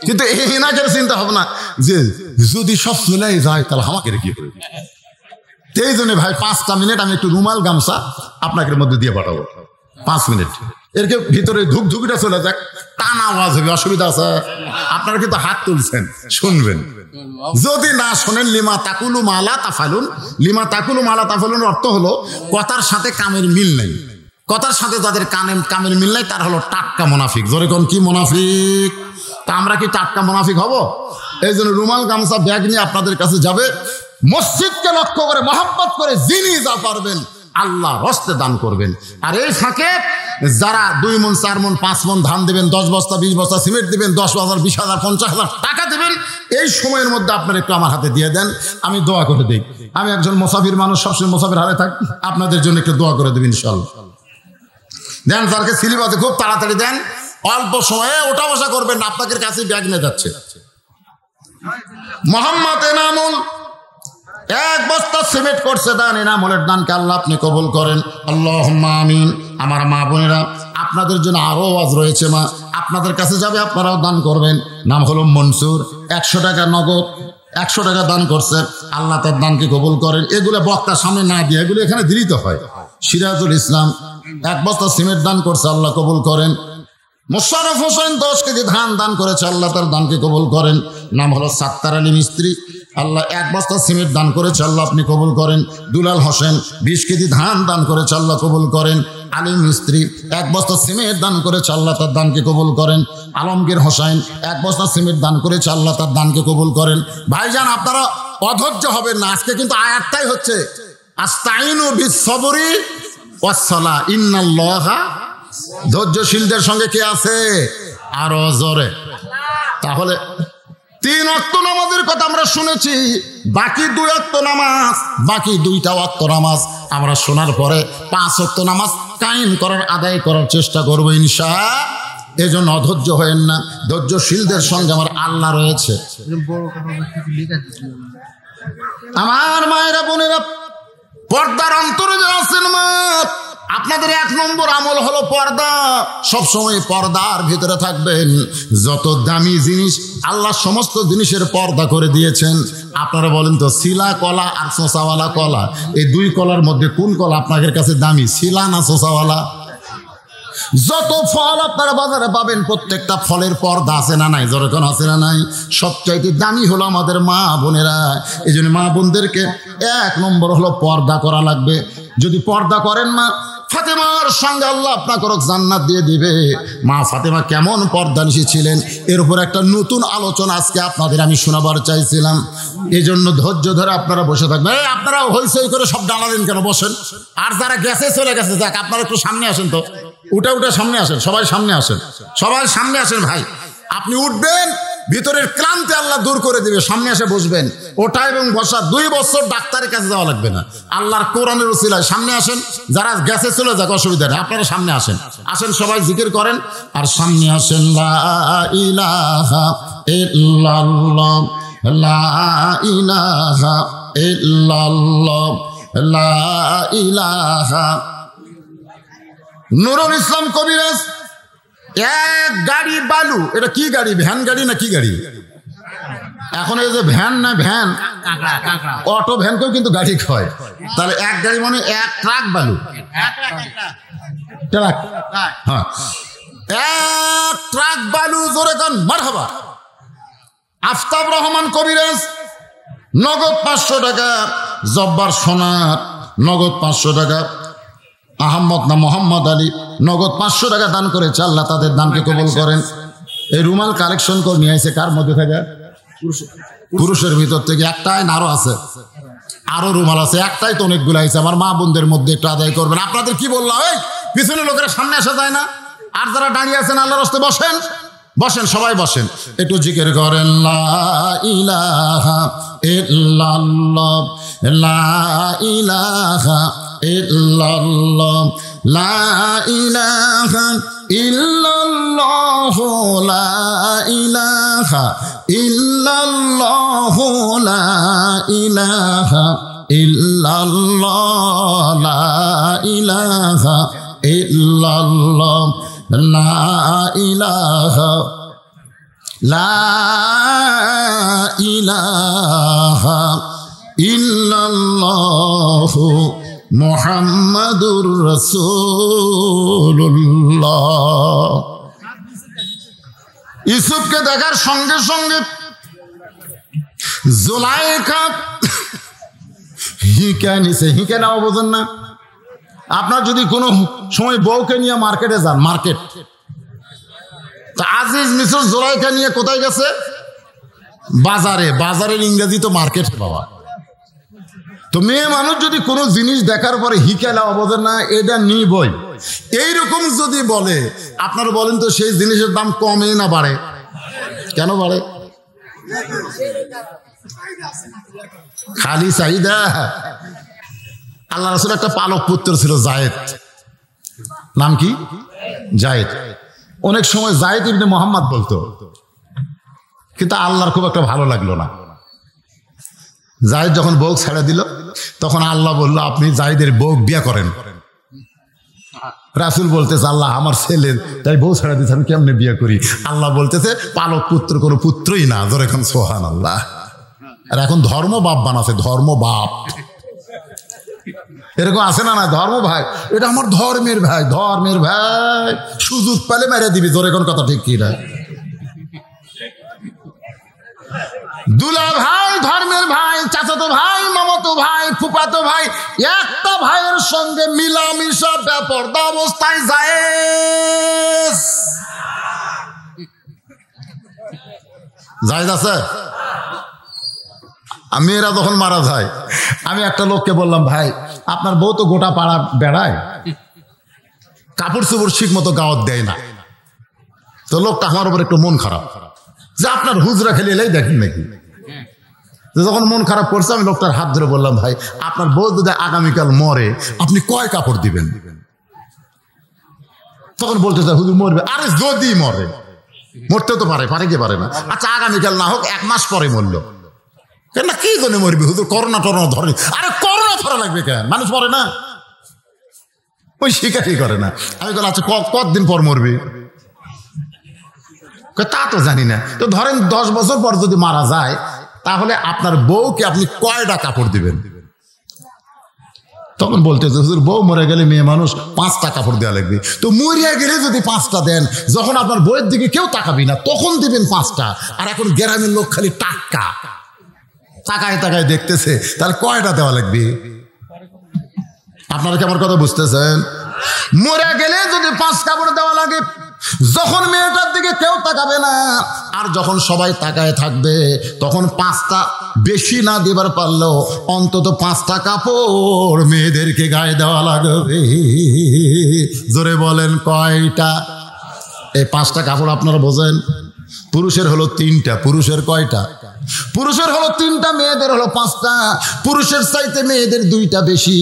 কিন্তু এনাকের চিন্তা হবে না যে যদি সব চলে যায় তাহলে আমাকে কি করবে। এই জন্য ভাই 5টা মিনিট আমি একটু রুমাল গামছা আপনাকে মধ্যে দিয়ে পাঠাবো, 5 মিনিট। এর ভিতরে ধুকধুকিটা চলে যাক, টানা আওয়াজ হবে, অসুবিধা আছে? আপনারা কিন্তু হাত তুলছেন, শুনবেন। যদি না শোনেন, লিমা তাকুলু মালা তাফালুন। লিমা তাকুলু মালা তাফালুন অর্থ হলো কথার সাথে কামের মিল নেই। কথার সাথে যাদের কামের মিল নাই তার হলো টাটকা মুনাফিক। জোরে কোন কি মুনাফিক? তা আমরা কি টাটকা মুনাফিক হব? এই জন্য রুমাল গামছা ব্যাগ নিয়ে আপনাদের কাছে যাবে, মসজিদকে লক্ষ্য করে মহব্বত করে যিনি যা পারবেন আল্লাহ রস্তে দান করবেন। আর এই ফাঁকে যারা 2 মণ 4 মণ 5 মণ ধান দেবেন, 10 বস্তা 20 বস্তা সিমেন্ট দিবেন, 10,000 20,000 50,000 টাকা দেবেন, এই সময়ের মধ্যে আপনারা একটু আমার হাতে দিয়ে দেন, আমি দোয়া করে দিই। আমি একজন মুসাফির মানুষ, সবসময় মুসাফির হারে থাকি, আপনাদের জন্য একটু দোয়া করে দেবেন ইনশাআল্লাহ। দেন স্যারকে স্লিপ আছে, খুব তাড়াতাড়ি দেন, অল্প সময়ে ওঠা বসা করবেন না, আপনাদের কাছে ব্যাগ নিয়ে যাচ্ছে। মোহাম্মদ এনামুল 1 বস্তা সিমেন্ট করছে দান, এনামুলের দানকে আল্লাহ আপনি কবুল করেন, আল্লাহুম্মা আমিন। আমার মা বোনেরা, আপনাদের জন্য আরো আওয়াজ রয়েছে, মা আপনাদের কাছে যাবে, আপনারাও দান করবেন। নাম হলো মনসুর, 100 টাকা নগদ, 100 টাকা দান করছে, আল্লাহ তার দানকে কবুল করেন। এগুলো বক্তার সামনে না দিয়ে এগুলো এখানে দিলিত হয়। সিরাজুল ইসলাম 1 বস্তা সিমেন্ট দান করছে, আল্লাহ কবুল করেন। মোশাররফ হোসেন 10 কেজি ধান দান করেছে, আল্লাহ তার দানকে কবুল করেন। নাম হলো সাত্তার আলী মিস্ত্রি, আল্লাহ 1 বস্তা সিমেন্ট দান করেছে, আল্লাহ আপনি কবুল করেন। দুলাল হোসেন 20 কেজি ধান দান করেছে, আল্লাহ কবুল করেন। আলী মিস্ত্রি 1 বস্তা সিমেন্ট দান করেছে, আল্লাহ তার দানকে কবুল করেন। আলমগীর হোসেন 1 বস্তা সিমেন্ট দান করেছে, আল্লাহ তার দানকে কবুল করেন। ভাইজান, আপনারা অধৈর্য হবেন না, আজকে কিন্তু আয়াতটাই হচ্ছে আস্তাইনু বিস-সবরি ওয়াস-সালাহ, ইন্নাল্লাহা। ধৈর্যশীলদের সঙ্গে কে আছে? আরো জোরে। তাহলে 3 ওয়াক্ত নামাজের কথা আমরা শুনেছি, বাকি 2 ওয়াক্ত নামাজ, বাকি 2টা ওয়াক্ত নামাজ আমরা শোনার পরে 5 ওয়াক্ত নামাজ কায়েম করার, আদায় করার চেষ্টা করবো ইনশাআল্লাহ। এজন্য অধৈর্য হয়েন না, ধৈর্যশীলদের সঙ্গে আমার আল্লাহ রয়েছে। আমার মায়েরা বোনেরা, পর্দার অন্তরে যে আছেন মা, আপনাদের 1 নম্বর আমল হলো পর্দা। সবসময় পর্দার ভিতরে থাকবেন। যত দামি জিনিস আল্লাহ সমস্ত জিনিসের পর্দা করে দিয়েছেন। আপনারা বলেন তো, শিলা কলা আর শোষাওয়ালা কলা, এই 2 কলার মধ্যে কোন কলা আপনাদের কাছে দামি, শিলা না শোষাওয়ালা? যত ফল আপনারা বাজারে পাবেন, প্রত্যেকটা ফলের পর্দা আছে না নাই? যেরকম আছে না নাই? সবচাইতে দামি হলো আমাদের মা বোনেরা। এই জন্য মা বোনদেরকে 1 নম্বর হলো পর্দা করা লাগবে। যদি পর্দা করেন মা, ফাতেমার সঙ্গে আল্লাহ আপনাকে জান্নাত দিয়ে দিবে। মা ফাতেমা কেমন পর্দানিশী ছিলেন, এর উপর একটা নতুন আলোচনা আজকে আপনাদের আমি শোনাবার চাইছিলাম। এই জন্য ধৈর্য ধরে আপনারা বসে থাকবেন। আপনারা হইচই করে সব ডালালেন কেন? বসেন। আর যারা গেছে চলে গেছে, যাক, আপনারা একটু সামনে আসেন তো, উঠে সামনে আসেন, সবাই সামনে আসেন, সবাই সামনে আসেন। ভাই, আপনি উঠবেন, ভিতরের ক্লান্তি আল্লাহ দূর করে দিবে, সামনে এসে বসবেন। ওটা এবং বসা 2 বছর ডাক্তারের কাছে যাওয়া লাগবে না, আল্লাহর কোরআনের উসিলায় সামনে আসেন। যারা গেছে চলে যাক, অসুবিধা নেই, আপনারা সামনে আসেন। আসেন, সবাই জিকির করেন আর সামনে আসেন। লা ইলাহা ইল্লাল্লাহ, লা ইলাহা ইল্লাল্লাহ, লা ইলাহা। নুরুল ইসলাম কবিরাজ 1 গাড়ি বালু, এটা কি গাড়ি? ভ্যান গাড়ি না কি গাড়ি? এখন এই যে ভ্যান না, ভ্যান অটো ভ্যানকেও কিন্তু গাড়ি কয়। তাহলে 1 গাড়ি মানে 1 ট্রাক বালু, ট্রাক, হ্যাঁ, 1 ট্রাক বালু। জোরে কান মারহাবা। আফতাব রহমান কবিরাজ নগদ 500 টাকা, জব্বার সোনার নগদ 500 টাকা, আহম্মদ না মোহাম্মদ আলী নগদ 500 টাকা দান করেছে, আল্লাহ তাদের দানকে কবুল করেন। এই রুমাল কালেকশন করে নিয়ে আসে কার মধ্যে থাকে? পুরুষের ভিতর থেকে। একটাই না আরো আছে? আরো রুমাল আছে, একটাই তো অনেকগুলো আছে। আমার মা বোনদের মধ্যে একটু আদায় করবেন। আপনাদের কি বললাম, এই পিছনে লোকেরা সামনে আসা যায় না? আর যারা দাঁড়িয়ে আছেন আল্লাহর রাস্তে বসেন, বসেন, সবাই বসেন, একটু জিকির করেন। লা ইলাহা ইল্লাল্লাহ, লা ইলাহা ইল্লাল্লাহ, লা ইলাহা ইল্লাল্লাহ, লা ইলাহা ইল্লাল্লাহ, লা ইলাহা ইল্লাল্লাহ, লা ইলাহা ইল্লাল্লাহ, লা ইলাহা লা ইলাহা ইল্লাল্লাহু মুহাম্মাদুর রাসূলুল্লাহ। ইউসুফকে দেখার সঙ্গে সঙ্গে জুলাইখা হিঁকা নিছে। হিঁকে নাও বোঝেন না? আপনার যদি কোনো সময় বউকে নিয়ে মার্কেটে যান, মার্কেট, তা আজিজ মিসর জুলাইখা নিয়ে কোথায় গেছে? বাজারে। বাজারের ইংরেজি তো মার্কেটে বাবা। তো মেয়ে মানুষ যদি কোনো জিনিস দেখার পরে হিকেলা বোঝেন না, এটা নিবই, এইরকম যদি বলে, আপনারা বলেন তো সেই জিনিসের দাম কমে না বাড়ে? কেন বাড়ে? খালি চাহিদা। আল্লাহ রাসূল একটা পালক পুত্র ছিল জায়েদ, নাম কি? জায়েদ। অনেক সময় জায়েদ ইবনে মুহাম্মদ বলতো, কিন্তু আল্লাহর খুব একটা ভালো লাগলো না। জায়েদ যখন বউ ছেড়ে দিল, তখন আল্লাহ বলল, আপনি জায়েদের বউ বিয়ে করেন। রাসূল বলতেছে, আল্লাহ আমার ছেলে তাই বউ ছেড়ে দিচ্ছে, আমি কেমনে বিয়ে করি? আল্লাহ বলতেছে, পালক পুত্র কোনো পুত্রই না। ধর এখন সুবহানাল্লাহ। আর এখন ধর্ম বাপ বানাচ্ছে, ধর্ম বাপ। এরকম আছে না? না, ধর্ম ভাই, এটা আমার ধর্মের ভাই। ধর্মের ভাই সুযোগ পেলে মেরে দিবি। ধর এখন কথা ঠিক কি না? দুলা ভাই, ধর্মের ভাই, চাচাতো ভাই, মামাতো ভাই, ফুফাতো ভাই, একটা ভাইয়ের সঙ্গে মিলামিশা বেপরদা অবস্থায় জায়েজ। জায়েজ আছে? মেয়েরা যখন মারা যায়, আমি একটা লোককে বললাম, ভাই আপনার বউ তো গোটা পাড়া বেড়ায়, কাপড় চোপড় ঠিক মতো গাওয়াত দেয় না। তো লোকটা আমার উপর একটু মন খারাপ, যে আপনার হুজরা খেলে এলেই দেখেন নাকি। যখন মন খারাপ করছে, আমি লোকটার হাত ধরে বললাম, ভাই আপনার বউ যদি আগামীকাল মরে, আপনি কয় কাপড় দিবেন? তখন বলতে চাই, হুজুর মরবে। আরে যদি মরে, মরতেও তো পারে, পারে কি পারে না? আচ্ছা আগামীকাল না হোক, 1 মাস পরে মরলো, কেন কি জন্য মরবি? হুজুর করোনা টরোনা ধরে। আরে করোনা ধরা লাগবে কেন? মানুষ মরে না, ওই শিকারই করে না। আমি বললাম, আচ্ছা কতদিন পর মরবি? তা তো জানি না। তো ধরেন 10 বছর পর যদি মারা যায়, তাহলে আপনার বউকে আপনি কয়টা কাপড় দিবেন? তখন বলতেছে, হুজুর বউ মরে গেলে মেয়ে মানুষ 5টা কাপড় দেওয়া লাগবে। তো মরিয়া গেলে যদি 5টা দেন, যখন আপনার বউয়ের দিকে কেউ তাকাবি না, তখন দিবেন 5টা। আর এখন গ্রামের লোক খালি টাকা তাকায় তাকায় দেখতেছে, তাহলে কয়টা দেওয়া লাগবে? আপনারা কি আমার কথা বুঝতেছেন? মরে গেলে যদি 5 কাপড় দেওয়া লাগে, যখন মেয়েটার দিকে কেউ তাকাবে না, আর যখন সবাই তাকায় থাকবে, তখন 5টা বেশি না দিবার পারলেও অন্তত 5টা কাপড় মেয়েদেরকে গায়ে দেওয়া লাগবে। জোরে বলেন কয়টা? এই 5টা কাপড় আপনারা বোঝেন? পুরুষের হলো 3টা। পুরুষের কয়টা? পুরুষের হলো 3টা, মেয়েদের হলো 5টা। পুরুষের চাইতে মেয়েদের 2টা বেশি।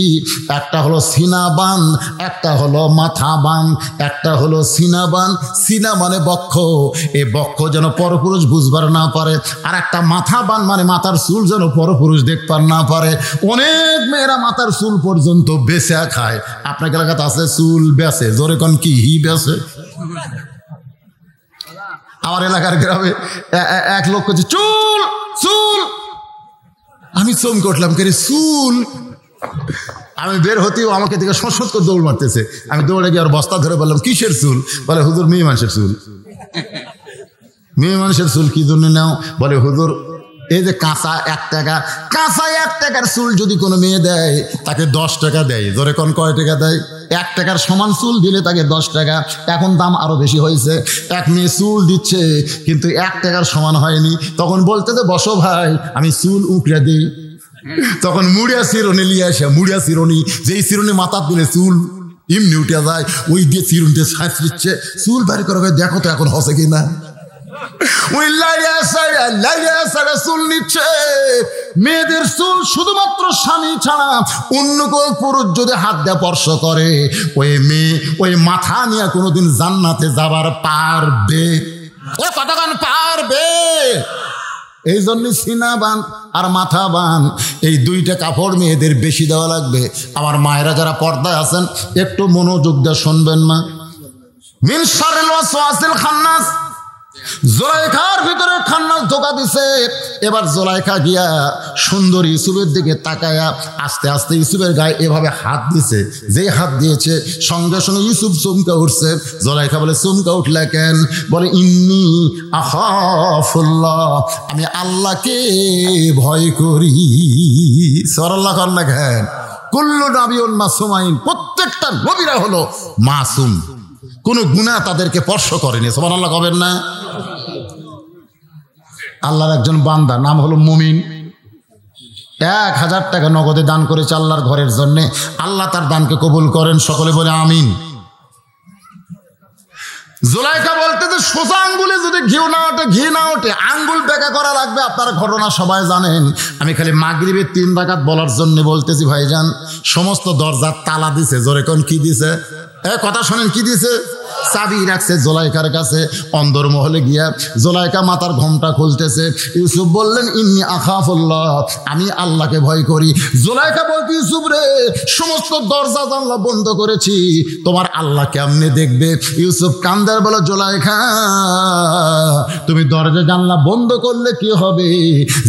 একটা হলো সিনাবান, একটা হলো মাথাবান। একটা হলো সিনাবান, সিনা মানে বক্ষ, এই বক্ষ যেন পরপুরুষ বুঝবার না পারে। আর একটা মাথাবান মানে মাথার চুল যেন পরপুরুষ দেখবার না পারে। অনেক মেয়েরা মাথার চুল পর্যন্ত বেচে খায়। আপনার এলাকাতে আছে চুল বেচে? জোরে কোন কি বেচে? আমার এলাকার গ্রামে এক লোক করছে চুল চুল। আমি চমকে উঠলাম, কে চুল? আমি বের হতেও আমাকে থেকে সশস্ত করে দৌড় মারতেছে। আমি দৌড়ে গিয়ে আর বস্তা ধরে বললাম, কিসের চুল? বলে, হুজুর মেয়ে মানুষের চুল। মেয়ে মানুষের চুল কি জন্য নাও? বলে, হুজুর এই যে কাঁচা 1 টাকা, কাঁচা 1 টাকার চুল যদি কোনো মেয়ে দেয়, তাকে 10 টাকা দেয়। ধরে কোন কয় টাকা দেয়? 1 টাকার সমান চুল দিলে তাকে 10 টাকা। এখন দাম আরো বেশি হয়েছে। এক মেয়ে চুল দিচ্ছে, কিন্তু 1 টাকার সমান হয়নি। তখন বলতেছে, বসো ভাই, আমি চুল উকড়ে দিই। তখন মুড়িয়া চিরুনি নিয়ে আসে। মুড়িয়া চিরুনি, যেই চিরুনি মাথা দিলে চুল এমনি উঠে যায়, ওই দিয়ে চিরুনিতে ছাঁচ দিচ্ছে। চুল বাড়ি করে, দেখো তো এখন হসে কিনা। ওই চুল নিচ্ছে। মেয়েদের চুল শুধুমাত্র স্বামী ছাড়া অন্য কোন পুরুষ যদি হাত দিয়ে স্পর্শ করে, ওই মেয়ে ওই মাথা নিয়ে কোনোদিন জান্নাতে যাবার পারবে? ও কতক্ষণ পারবে? এই জন্য সিনাবান আর মাথাবান, এই 2টা কাপড় মেয়েদের বেশি দেওয়া লাগবে। আমার মায়েরা যারা পর্দায় আছেন, একটু মনোযোগ দিয়ে শুনবেন। মা মিন শাররিল ওয়াসওয়াসিল খান্নাস, জোলাইখার ভিতরে খান্নাস ধোকা দিছে। এবার জোলাইখা গিয়া সুন্দর ইউসুফের দিকে তাকায়া আস্তে আস্তে ইউসুফের গায়ে এভাবে হাত দিছে। যেই হাত দিয়েছে সঙ্গে সঙ্গে ইউসুফ চমকা উঠছে। জোলাইখা বলে চমকা উঠলে কেন? বলে ইন্নী আখাফুল্লাহ, আমি আল্লাহকে ভয় করি। সুবহানাল্লাহ কন্যা খান। কুল্লু নবিয়ুন মাসুমাইন, প্রত্যেকটা নবীরা হলো মাসুম, কোনো গুনাহ তাদেরকে স্পর্শ করেনি। সুবহানাল্লাহ কবেন না? আল্লাহর একজন বান্দা নাম হলো মুমিন, 1000 টাকা নগদে দান করেছে আল্লাহর ঘরের জন্য। আল্লাহ তার দানকে কবুল করেন, সকলে বলে আমিন। জুলাইখা বলতে যে সোজা আঙ্গুলে যদি ঘি না ওঠে আঙ্গুল বেঁকা করা লাগবে। আপনারা ঘটনা সবাই জানেন। আমি খালি মাগরিবের 3 রাকাত বলার জন্য বলতেছি ভাইজান, সমস্ত দরজার তালা দিছে। জোরে কোন কি দিছে? কথা শোনেন, কি দিছে? চাবি রাখছে জোলাইখার কাছে। অন্দর মহলে গিয়া জোলাইখা মাথার ঘোমটা খুলতেছে। ইউসুফ বললেন ইন্নী আখাফুল্লাহ, আমি আল্লাহকে ভয় করি। জোলাইখা বলতে ইউসুফ রে, সমস্ত দরজা জানলা বন্ধ করেছি, তোমার আল্লাহ কেমনে দেখবে? ইউসুফ কান্দার বলে জোলাইখা, তুমি দরজা জানলা বন্ধ করলে কি হবে?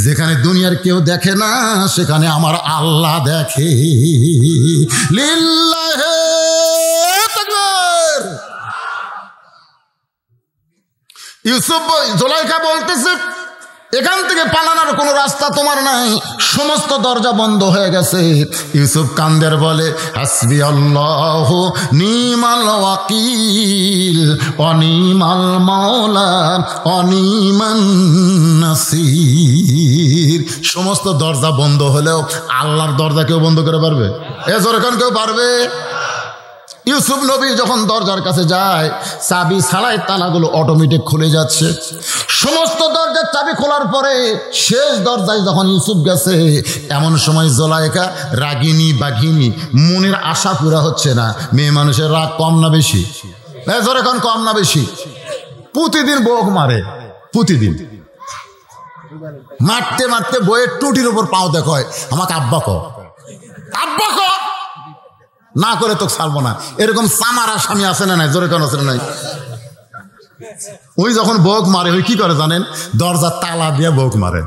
যেখানে দুনিয়ার কেউ দেখে না সেখানে আমার আল্লাহ দেখে। লিল্লাহে তাকবীর। ইউসুফ জোলাইখা বলতেছে এখান থেকে পালানোর কোনো রাস্তা তোমার নাই, সমস্ত দরজা বন্ধ হয়ে গেছে। ইউসুফ কান্দের বলে হাসবি আল্লাহু নিমাল ওয়াকিল অনিমাল মাওলা অনিমান নাসির। সমস্ত দরজা বন্ধ হলেও আল্লাহর দরজা কেউ বন্ধ করে পারবে? জোরখান কেউ পারবে? ইউসুফ নবী যখন দরজার কাছে যায়, চাবি ছাড়াই তালাগুলো অটোমেটিক খুলে যাচ্ছে। সমস্ত দরজার চাবি খোলার পরে শেষ দরজায় যখন ইউসুফ গেছে, এমন সময় জোলাইখা রাগিনী বাঘিনী, মনের আশা পুরা হচ্ছে না। মেয়ে মানুষের রাগ কম না বেশি? এখন কম না বেশি? প্রতিদিন বউক মারে, প্রতিদিন মারতে মারতে বইয়ের টুটির উপর পাও দেখায়, আমাকে আব্বা ক, আব্বা ক, না করে তো ছাড়বো না। এরকম সামারা স্বামী আছে না নাই? জোরে কেন আছে না নাই? ওই যখন বউক মারে ওই কি করে জানেন? দরজার তালা দিয়ে বউক মারে।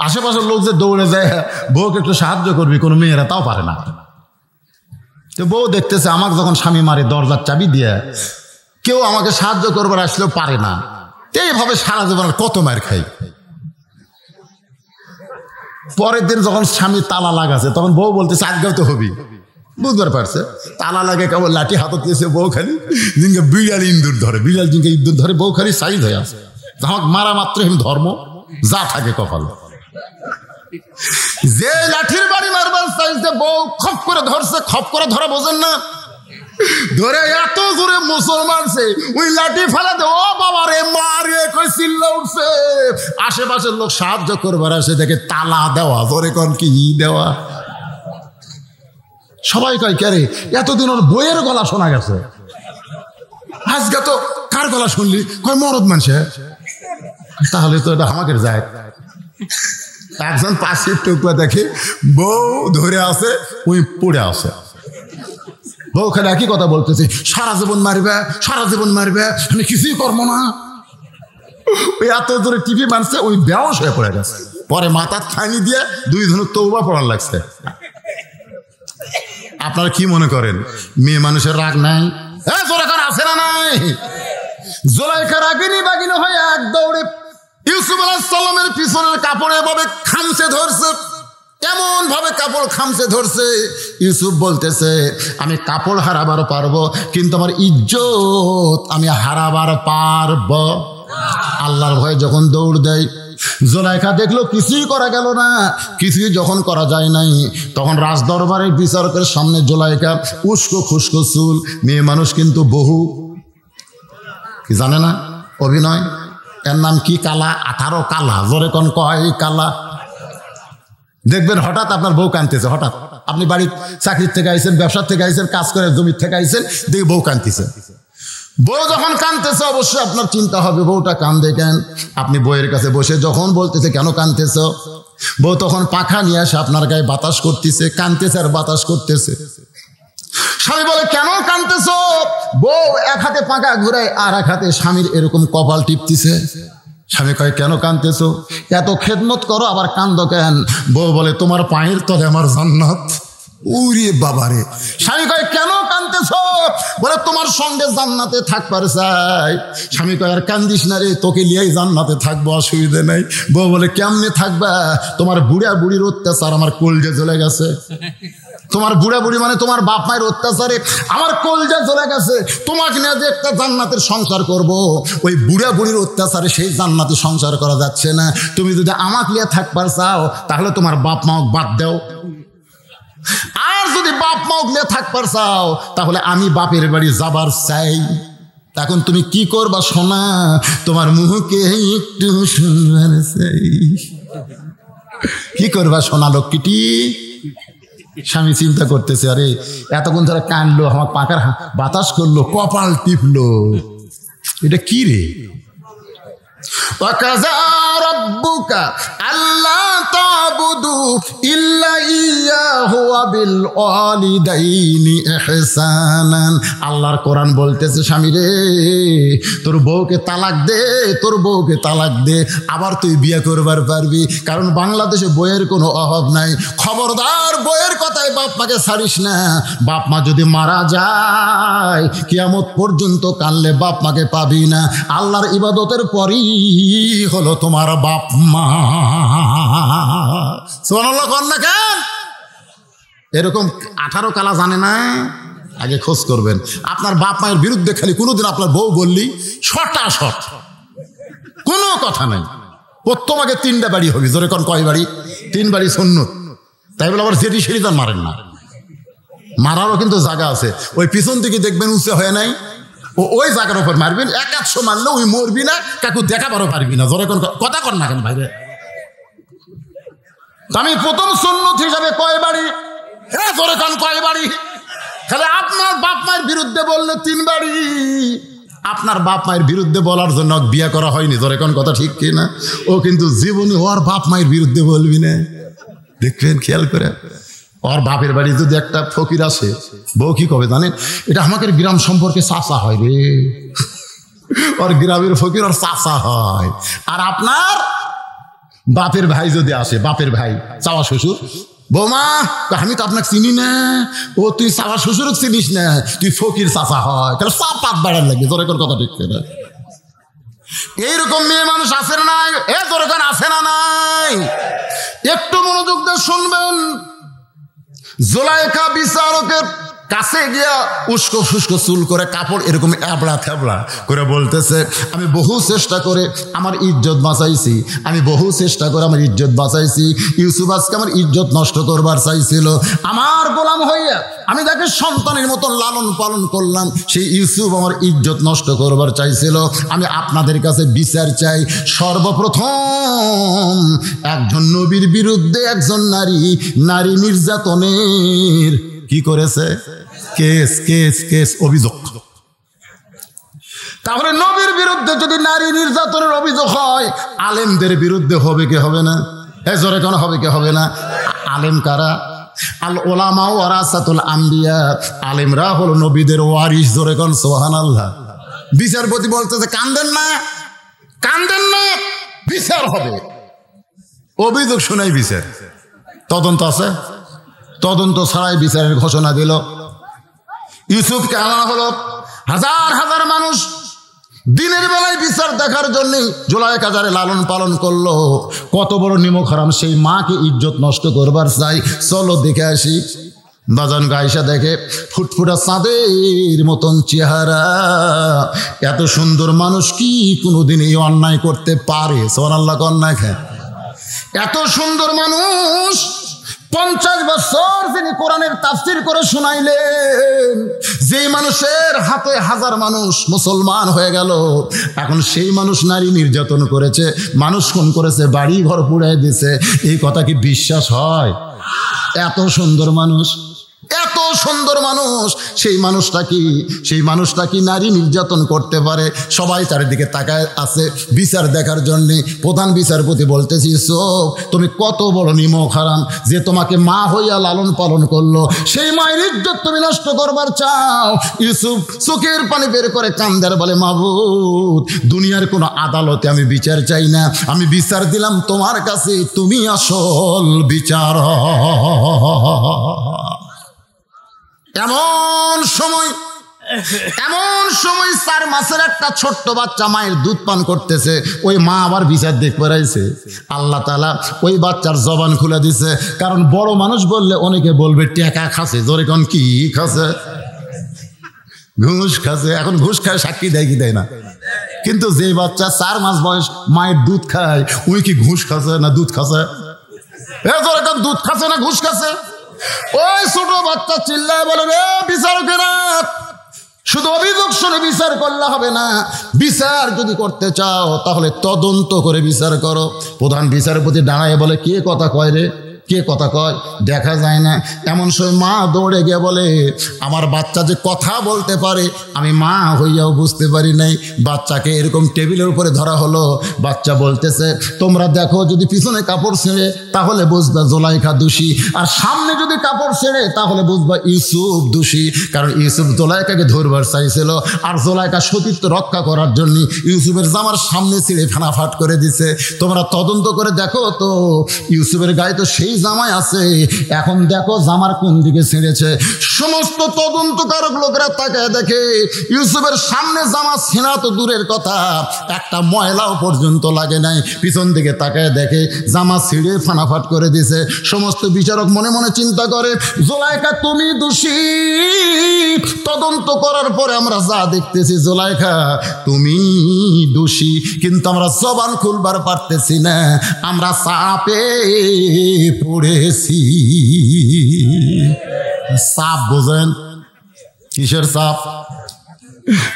আশেপাশের লোক যে দৌড়ে যায় বউকে একটু সাহায্য করবি, কোনো মেয়েরা তাও পারে না। তো বউ দেখতেছে আমাকে যখন স্বামী মারে দরজার চাবি দিয়ে, কেউ আমাকে সাহায্য করবার আসলেও পারে না। এইভাবে সারা জীবন কত মার খাই। পরের দিন যখন স্বামী তালা লাগাছে তখন বউ বলতেছে আজকেও তো হবি। বুঝতে পারছে তালা লাগে কেবল লাঠি হাতত দিয়েছে। বউ খালি জিনকে বিড়াল ইন্দুর ধরে, বিড়াল জিনকে ইন্দুর ধরে, বউ খালি সাইজ হয়ে আছে। আমাকে মারা মাত্র হিম ধর্ম যা থাকে কপাল। যে লাঠির বাড়ি মারবার চাইছে বউ খপ করে ধরছে। খপ করে ধরা বোঝেন না? ধরে এত জোরে মুসলমানছে ওই লাঠি ফেলা দে, ও বাবা রে মারে কই চিল্লা উঠছে। আশেপাশের লোক সাহায্য করবার আসে, দেখে তালা দেওয়া। ধরে কোন কি দেওয়া? সবাই কয় কে এতদিন ওর বইয়ের গলা শোনা গেছে, আজকে তো কার গলা শুনলি? কয় মরদ মানুষে। তাহলে তো এটা আমাকে যায়। একজন পাশের টুকরা দেখে বউ ধরে আছে, ওই পড়ে আছে। বউ খালি একই কথা বলতেছে, সারা জীবন মারবে, সারা জীবন মারবে, আমি কিছুই করবো না। ওই এত জোরে টিভি মারছে, ওই বেয়াস হয়ে পড়ে গেছে। পরে মাথার ছাইনি দিয়ে 2 ধনুক তওবা পড়ার লাগছে। আপনারা কি মনে করেন মেয়ে মানুষের রাগ নাই? জোরাকার আছে না নাই? জোলাইখা রাগিনী বাগিনী হয়ে এক দৌড়ে ইউসুফ আলাইহিস সালামের পিছনের কাপড়ে এভাবে খামচে ধরছে। এমন ভাবে কাপড় খামচে ধরছে, ইউসুফ বলতেছে আমি কাপড় হারাবার পারবো, কিন্তু আমার ইজ্জত আমি হারাবার পারবো। আল্লাহর ভয়ে যখন দৌড় দেয়, জোলাইখা দেখলো কিছুই করা গেল না। কিছুই যখন করা যায় নাই, তখন রাজদরবারের বিচারকের সামনে জোলাইখা উস্কো খুস্কো চুল, মেয়ে মানুষ কিন্তু বহু কি জানে না অভিনয়। এর নাম কি? কালা 18 কালা। জোরে কোন কয় কালা? দেখবেন হঠাৎ আপনার বউ কাঁদতেছে, হঠাৎ আপনি বাড়ির চাকরির থেকে আইছেন, ব্যবসার থেকে আইছেন, কাজ করে জমির থেকে আইছেন, দেখি বউ কাঁদতেছে। বউ যখন কাঁদতেছে অবশ্যই আপনার চিন্তা হবে বউটা কান্দে কেন। আপনি বউয়ের কাছে বসে যখন বলতেছে কেন কাঁদতেছ, বউ তখন পাখা নিয়ে আসে আপনার গায়ে বাতাস করতেছে, কাঁদতেছে আর বাতাস করতেছে। স্বামী বলে কেন কাঁদতেছো? বউ এক হাতে পাকা ঘুরে আর এক হাতে স্বামীর এরকম কপাল টিপতেছে। স্বামী কয় কেন কাঁদতেছো? এত খেদমত করো আবার কান্দো কেন? বউ বলে তোমার পায়ের তলে আমার জান্নাত। উরে বাবারে। স্বামী কয় কেন কাঁদতেছো? বলে তোমার সঙ্গে জান্নাতে থাকবার চাই। স্বামী কয় আর কান্দিস না রে, তোকে নিয়েই জান্নাতে থাকবো, অসুবিধা নাই। বউ বলে কেমনে থাকবা? তোমার বুড়া বুড়ির অত্যাচার আমার কলজে জ্বলে গেছে। তোমার বুড়া বুড়ি মানে তোমার বাপ মায়ের অত্যাচারে আমার কলজা জ্বলে গেছে। তোমাকে নিয়ে যে একটা জান্নাতের সংসার করব, ওই বুড়া বুড়ির অত্যাচারে সেই জান্নাতে সংসার করা যাচ্ছে না। তুমি যদি আমাকে নিয়ে থাকবার চাও তাহলে তোমার বাপ মাও বাদ দাও, আর যদি বাপ মাও নিয়ে থাকবার চাও তাহলে আমি বাপের বাড়ি যাবার চাই। এখন তুমি কি করবা সোনা? তোমার মুখকে একটু শুনবার চাই। কি করবা সোনা লক্ষ্মীটি? স্বামী চিন্তা করতেছে, আরে এতক্ষণ ধরে কানলো, আমার পাকার বাতাস করলো, কপাল টিপলো, এটা কি রে? وَقَضَى رَبُّكَ أَلَّا تَعْبُدُوا إِلَّا إِيَّاهُ وَبِالْوَالِدَيْنِ إِحْسَانًا। আল্লাহর কোরআন বলতেছে, স্বামী রে তোর বউকে তালাক দে, তোর বউকে তালাক দে, আবার তুই বিয়ে করবার পারবি। কারণ বাংলাদেশে বইয়ের কোনো অভাব নাই। খবরদার বইয়ের কথায় বাপ মাকে ছাড়িস না। বাপ মা যদি মারা যায় কিয়ামত পর্যন্ত কানলে বাপ মাকে পাবি না। আল্লাহর ইবাদতের পরই হলো তোমার বাপ মা। সুবহানাল্লাহ কর না কেন? এরকম 18 কালা জানে না, আগে খোঁজ করবেন। আপনার বাপ মায়ের বিরুদ্ধে খালি কোনোদিন আপনার বউ বললি শটা শট, কোনো কথা নাই। প্রথমাকে 3টা বাড়ি হবে, জোরে কোন কয় বাড়ি? 3 বাড়ি সুন্নত। তাই বলে আবার যেটি সেটি তার মারেন না, মারারও কিন্তু জায়গা আছে। ওই পিছন থেকে দেখবেন উঁচে হয়ে নাই, ওই জায়গার উপর মারবেন। 100 মারলে ওই মরবি না, কাকু দেখাবারও পারবি না। জোরে কোন কথা কর না কেন ভাইরে? আমি প্রথম সুন্নত হিসাবে কয় বাড়ি? হ্যাঁ জোরে কোন কয় বাড়ি? তাহলে আপনার বাপ মায়ের বিরুদ্ধে বললে 3 বাড়ি। আপনার বাপ মায়ের বিরুদ্ধে বলার জন্য বিয়ে করা হয়নি, জোরে কোন কথা ঠিক কিনা? ও কিন্তু জীবনে ওর বাপ মায়ের বিরুদ্ধে বলবি না। দেখবেন খেয়াল করে, ওর বাপের বাড়ি যদি একটা ফকির আসে, বউ কি কবে জানেন? এটা আমাদের গ্রাম সম্পর্কে চাচা হয় রে, ওর গ্রামের ফকির ওর চাচা হয়। আর আপনার বাপের ভাই যদি আসে, বাপের ভাই চাওয়া শ্বশুর, বৌমা আমি তো আপনাকে চিনি না। ও তুই চাওয়া শ্বশুর চিনিস না, তুই ফকির চাচা হয়, তাহলে চাপ পাত বাড়ার লাগে। তোর এখন কথা ঠিক না? এইরকম মেয়ে মানুষ আছে না নাই? এ তোর এখন আছে না নাই? একটু মনোযোগ দিয়ে শুনবেন। জুলাইখা বিচারকের কাছে গিয়া উস্কো ফুস্কো চুল করে, কাপড় এরকম এবড়া থেবড়া করে বলতেছে, আমি বহু চেষ্টা করে আমার ইজ্জত বাঁচাইছি, আমি বহু চেষ্টা করে আমার ইজ্জত বাঁচাইছি। ইউসুফ আজকে আমার ইজ্জত নষ্ট করবার চাইছিল, আমার গোলাম হইয়া আমি তাকে সন্তানের মতন লালন পালন করলাম, সেই ইউসুফ আমার ইজ্জত নষ্ট করবার চাইছিল। আমি আপনাদের কাছে বিচার চাই। সর্বপ্রথম একজন নবীর বিরুদ্ধে একজন নারী নির্যাতনের কি করেছে? কেস কেস কেস অভিযোগ। তাহলে নবীর বিরুদ্ধে যদি নারী নির্যাতনের অভিযোগ হয়, আলেমদের বিরুদ্ধে হবে কি হবে না? জোরে কেন হবে কি হবে না? আলেম কারা? আল ওলামা ওয়ারাসাতুল আম্বিয়া, আলেমরা হলো নবীদের ওয়ারিস। জোরে কোন সুবহানাল্লাহ। বিচারপতি বলতেছে কান্দেন না, কান্দেন না, বিচার হবে। অভিযোগ শুনাই বিচার, তদন্ত আছে, তদন্ত ছাড়াই বিচারের ঘোষণা দিল। ইউসুফকে আনা হলো, হাজার হাজার মানুষ দিনের বেলায় বিচার দেখার জন্য জুলাইখা যারে লালন পালন করলো, কত বড় নিমক হারাম সেই মাকে ইজ্জত নষ্ট করবার চাই। চলো দেখে আসি। বাজান গাইসা দেখে ফুটফুটা চাঁদের মতন চেহারা, এত সুন্দর মানুষ কি কোনোদিন এই অন্যায় করতে পারে? সুবহানাল্লাহ অন্যায় খায়। এত সুন্দর মানুষ 50 বছর তিনি কোরআনের তাফসীর করে শুনাইলেন, যেই মানুষের হাতে হাজার মানুষ মুসলমান হয়ে গেল, এখন সেই মানুষ নারী নির্যাতন করেছে, মানুষ খুন করেছে, বাড়ি ঘর পুড়াই দিয়েছে, এই কথা কি বিশ্বাস হয়? এত সুন্দর মানুষ এত সুন্দর মানুষ, সেই মানুষটা কি নারী নির্যাতন করতে পারে? সবাই চারিদিকে তাকায় আছে বিচার দেখার জন্যে। প্রধান বিচারপতি বলতেছি, সোফ তুমি কত বড় নিমক হারাম, যে তোমাকে মা হইয়া লালন পালন করলো, সেই মায়ের ইজ্জত তুমি নষ্ট করবার চাও? ইউসুফ চোখের পানি বের করে কান্দার বলে, মাবুদ দুনিয়ার কোনো আদালতে আমি বিচার চাই না, আমি বিচার দিলাম তোমার কাছে, তুমি আসল বিচার। এমন সময় 4 মাসের একটা ছোট্ট বাচ্চা মায়ের দুধ পান করতেছে, ওই মা আবার বিচার দেখতে পারাইছে। আল্লাহ তাআলা ওই বাচ্চার জবান খুলে দিছে, কারণ বড় মানুষ বললে অনেকে বলবে টাকা খাচ্ছে, জোরে কোন কি খাচ্ছে? ঘুষ খাচ্ছে। এখন ঘুষ খায় সাক্ষী দেয় কি দেয় না? কিন্তু যে বাচ্চা 4 মাস বয়স মায়ের দুধ খায়, ওই কি ঘুষ খাচ্ছে না দুধ খাচ্ছে? জোরে কোন দুধ খাচ্ছে না ঘুষ খাচ্ছে? ওই ছোট বাচ্চা চিল্লায় বলে, রে বিচারকেরা, শুধু অভিযোগ শুনে বিচার করলে হবে না, বিচার যদি করতে চাও তাহলে তদন্ত করে বিচার করো। প্রধান বিচারপতি দাঁড়ায় বলে, কে কথা কয় রে, কে কথা কয়? দেখা যায় না। এমন সময় মা দৌড়ে গিয়ে বলে, আমার বাচ্চা যে কথা বলতে পারে আমি মা হইয়াও বুঝতে পারি নাই। বাচ্চাকে এরকম টেবিলের উপরে ধরা হলো, বাচ্চা বলতেছে, তোমরা দেখো যদি পিছনে কাপড় ছেড়ে তাহলে বুঝবা জোলাইখা দোষী, আর সামনে যদি কাপড় ছেড়ে তাহলে বুঝবা ইউসুফ দোষী। কারণ ইউসুফ জোলাইখাকে ধরবার চাইছিল, আর জোলাইখা সতীত্ব রক্ষা করার জন্য ইউসুফের জামার সামনে ছিঁড়ে ফানাফাট করে দিছে। তোমরা তদন্ত করে দেখো তো, ইউসুফের গায়ে তো সেই জামাই আছে, এখন দেখো জামার কোন দিকে ছিঁড়েছে। সমস্ত তদন্তকারক লোকেরা তাকায় দেখে ইউসুফের সামনে জামা ছিঁড়া তো দূরের কথা, একটা ময়লাও পর্যন্ত লাগে নাই। পিছন দিকে তাকায় দেখে জামা ছিঁড়ে ফানাফাট করে দিছে। সমস্ত বিচারক মনে মনে চিন্তা করে, জোলাইখা তুমি দোষী। তদন্ত করার পরে আমরা যা দেখতেছি, জোলাইখা তুমি দোষী, কিন্তু আমরা জবান খুলবার পারতেছি না, আমরা চাপে পড়েছি। চাপ বোঝেন? কিসের চাপ?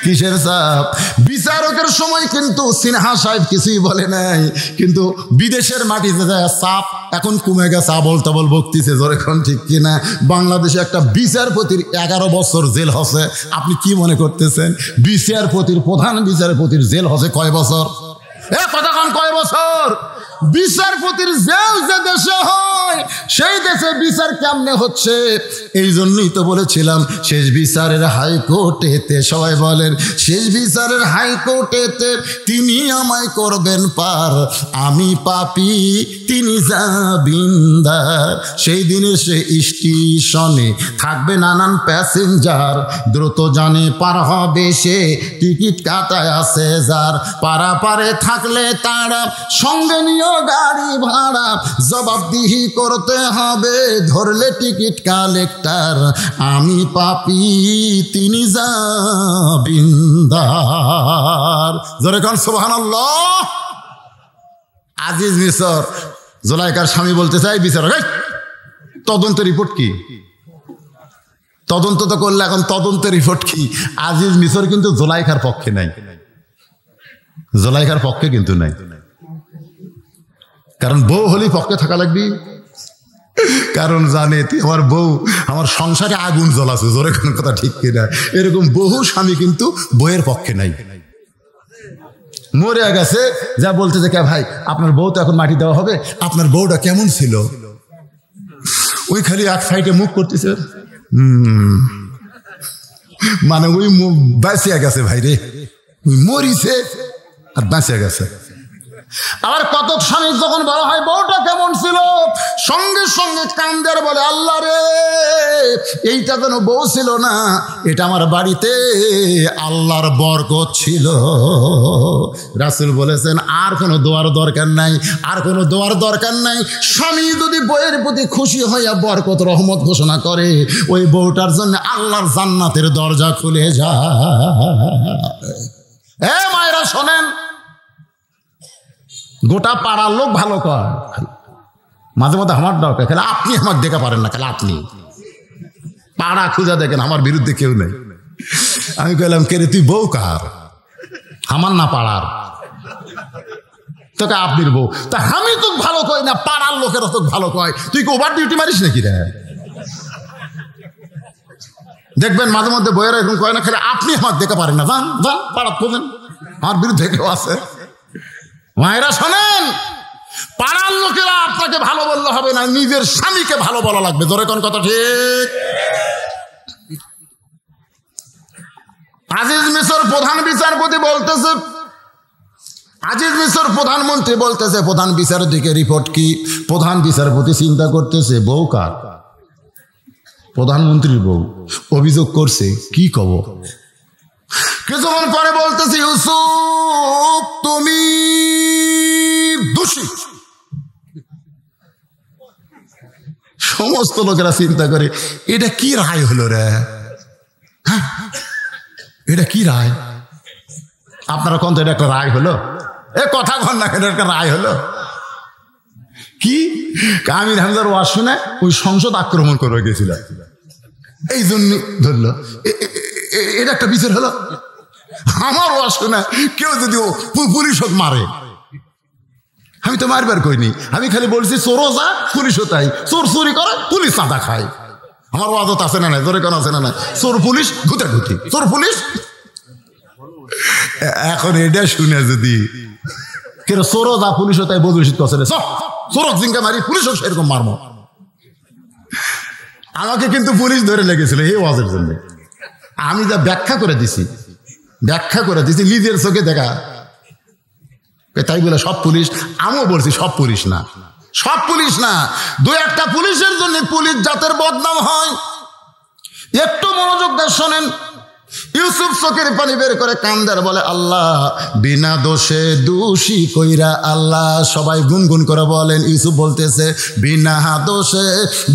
কিসের চাপ? বিচারকের সময় কিন্তু সিনহা সাহেব কিছুই বলে নাই, কিন্তু বিদেশের মাটিতে যায় চাপ এখন কমে গেছে, আবল তাবল বকতিছে, জোরে কোন ঠিক কিনা? বাংলাদেশে একটা বিচারপতির 11 বছর জেল হচ্ছে। আপনি কি মনে করতেছেন প্রধান বিচারপতির জেল হচ্ছে কয় বছর? কথা কন, কয় বছর? বিচারপতির জেল যে দেশে হয় সেই দেশে বিচার কেমনে হচ্ছে? এই জন্যই তো বলেছিলাম শেষ বিচারের হাইকোর্টেতে, সবাই বলেন শেষ বিচারের হাইকোর্টেতে তিনি আমায় করবেন পার, আমি পাপী তিনি জামিনদার। সেই দিনে সে স্টেশনে থাকবে নানান প্যাসেঞ্জার, দ্রুত জানে পার হবে সে, টিকিট কাটায় আছে যার, পারাপারে থাকলে তারা সঙ্গে নিয়ে গাড়ি ভাড়া, জবাবদিহি করতে হবে ধরলে টিকিট কালেক্টর, আমি পাপী তিনি জামিনদার। জোরে কান সুবহানাল্লাহ। আজিজ মিশর জোলাইখার স্বামী বলতে চাই, বিচারক তদন্ত রিপোর্ট কি? তদন্ত তো করলে, এখন তদন্ত রিপোর্ট কি? আজিজ মিশর কিন্তু জোলাইখার পক্ষে নাই, জোলাইখার পক্ষে কিন্তু নাই, কারণ বউ হলেই পক্ষে থাকা লাগবে। কারণ জানে আমার বউ আমার সংসারে আগুন জ্বলাছে, জোরে কোন কথা ঠিক কিনা? এরকম বহু স্বামী কিন্তু বউয়ের পক্ষে নাই, মরে গেছে। যা বলতে যে, ভাই আপনার বউ তো এখন মাটি দেওয়া হবে, আপনার বউটা কেমন ছিল? ওই খালি এক সাইডে মুখ করতেছে, মানে ওই বাঁচিয়া গেছে ভাই রে, ওই মরিছে আর বাঁচিয়া গেছে। আবার কত স্বামী যখন বলা হয় বউটা কেমন ছিল, সঙ্গে সঙ্গে কান্দের বলে, আল্লাহ রে এইটা যেন বউ ছিল না, এটা আমার বাড়িতে আল্লাহর বরকত ছিল। রাসূল বলেছেন আর কোনো দোয়ার দরকার নাই, আর কোনো দোয়ার দরকার নাই। স্বামী যদি বউয়ের প্রতি খুশি হইয়া বরকত রহমত ঘোষণা করে, ওই বউটার জন্য আল্লাহর জান্নাতের দরজা খুলে যায়। মায়েরা শোনেন, গোটা পাড়ার লোক ভালো কয়, মাঝে মাঝে আমার দরকার, খেলে আপনি আমাকে দেখা পারেন না, খেলে আপনি পাড়া খুঁজা দেখেন, আমার বিরুদ্ধে কেউ নেই। আমি কইলাম, কে রে তুই বউ কার? আমার না পাড়ার। তোকে আপনির বউ? তা আমি তো ভালো কই না, পাড়ার লোকেরা তো ভালো কয়। তুই কি ওভার ডিউটি মারিস নাকি রে? দেখবেন মাঝে মধ্যে বইয়েরা এরকম কয় না, খেলে আপনি আমার দেখে পারেন না, যান যান পাড়া খোঁজেন, আমার বিরুদ্ধে কেউ আছে। মায়েরা শোনেন, পাড়ার লোকেরা আপনাকে ভালো বললে হবে না, নিজের স্বামীকে ভালো বলা লাগবে। জোরে কোন কথা ঠিক? আজিজ মিশর প্রধান বিচারপতি বলতেছে, আজিজ মিশর প্রধানমন্ত্রী বলতেছে প্রধান বিচারপতিকে রিপোর্ট কি? প্রধান বিচারপতি চিন্তা করতেছে বউ কার? প্রধানমন্ত্রীর বউ। অভিযোগ করছে, কি কব? কিছুক্ষণ পরে বলতেছে ইউসুফ তুমি দোষী। সমস্ত লোকেরা চিন্তা করে এটা কি রায় হলো রে, হ্যাঁ এটা কি রায়? আপনারা কোন, এটা একটা রায় হলো? এ কথা কন না, এটা একটা রায় হলো কি? আমির হামজার ওয়াজ শুনে ওই সংসদ আক্রমণ করে গেছিল, এই জন্য ধরলো এটা একটা বিচার হলো। আমার ওয়াজ শুনে কেউ যদি পুলিশ হোক মারে, আমি তো মারবার কইনি, আমি খালি বলছি চোরও যা পুলিশও তাই, চোর চুরি করে পুলিশ চাঁদা খায়। আমার ওয়াজত আছে না নাই? জোরে কেন আছে না নাই? চোর পুলিশ ঘুটাঘুটি, চোর পুলিশ। এখন এটা শুনে যদি কেন চোরও যা পুলিশও তাই বলবে, চোরক জিঙ্কা মারি পুলিশও সেরকম মারমো। আমাকে কিন্তু পুলিশ ধরে লেগেছিল এই ওয়াজের জন্য। আমি যা ব্যাখ্যা করে দিছি নিজের চোখে দেখা, তাই বলে সব পুলিশ? আমিও বলছি সব পুলিশ না, সব পুলিশ না, দু একটা পুলিশের জন্য পুলিশ জাতের বদনাম হয়। একটু মনোযোগ দিয়ে শোনেন। ইউসুফ চোখের পানি বের করে কান্দার বলে আল্লাহ বিনা দোষে দোষী কইরা আল্লাহ। সবাই গুনগুন করে বলেন। ইউসুফ বলতেছে বিনা দোষে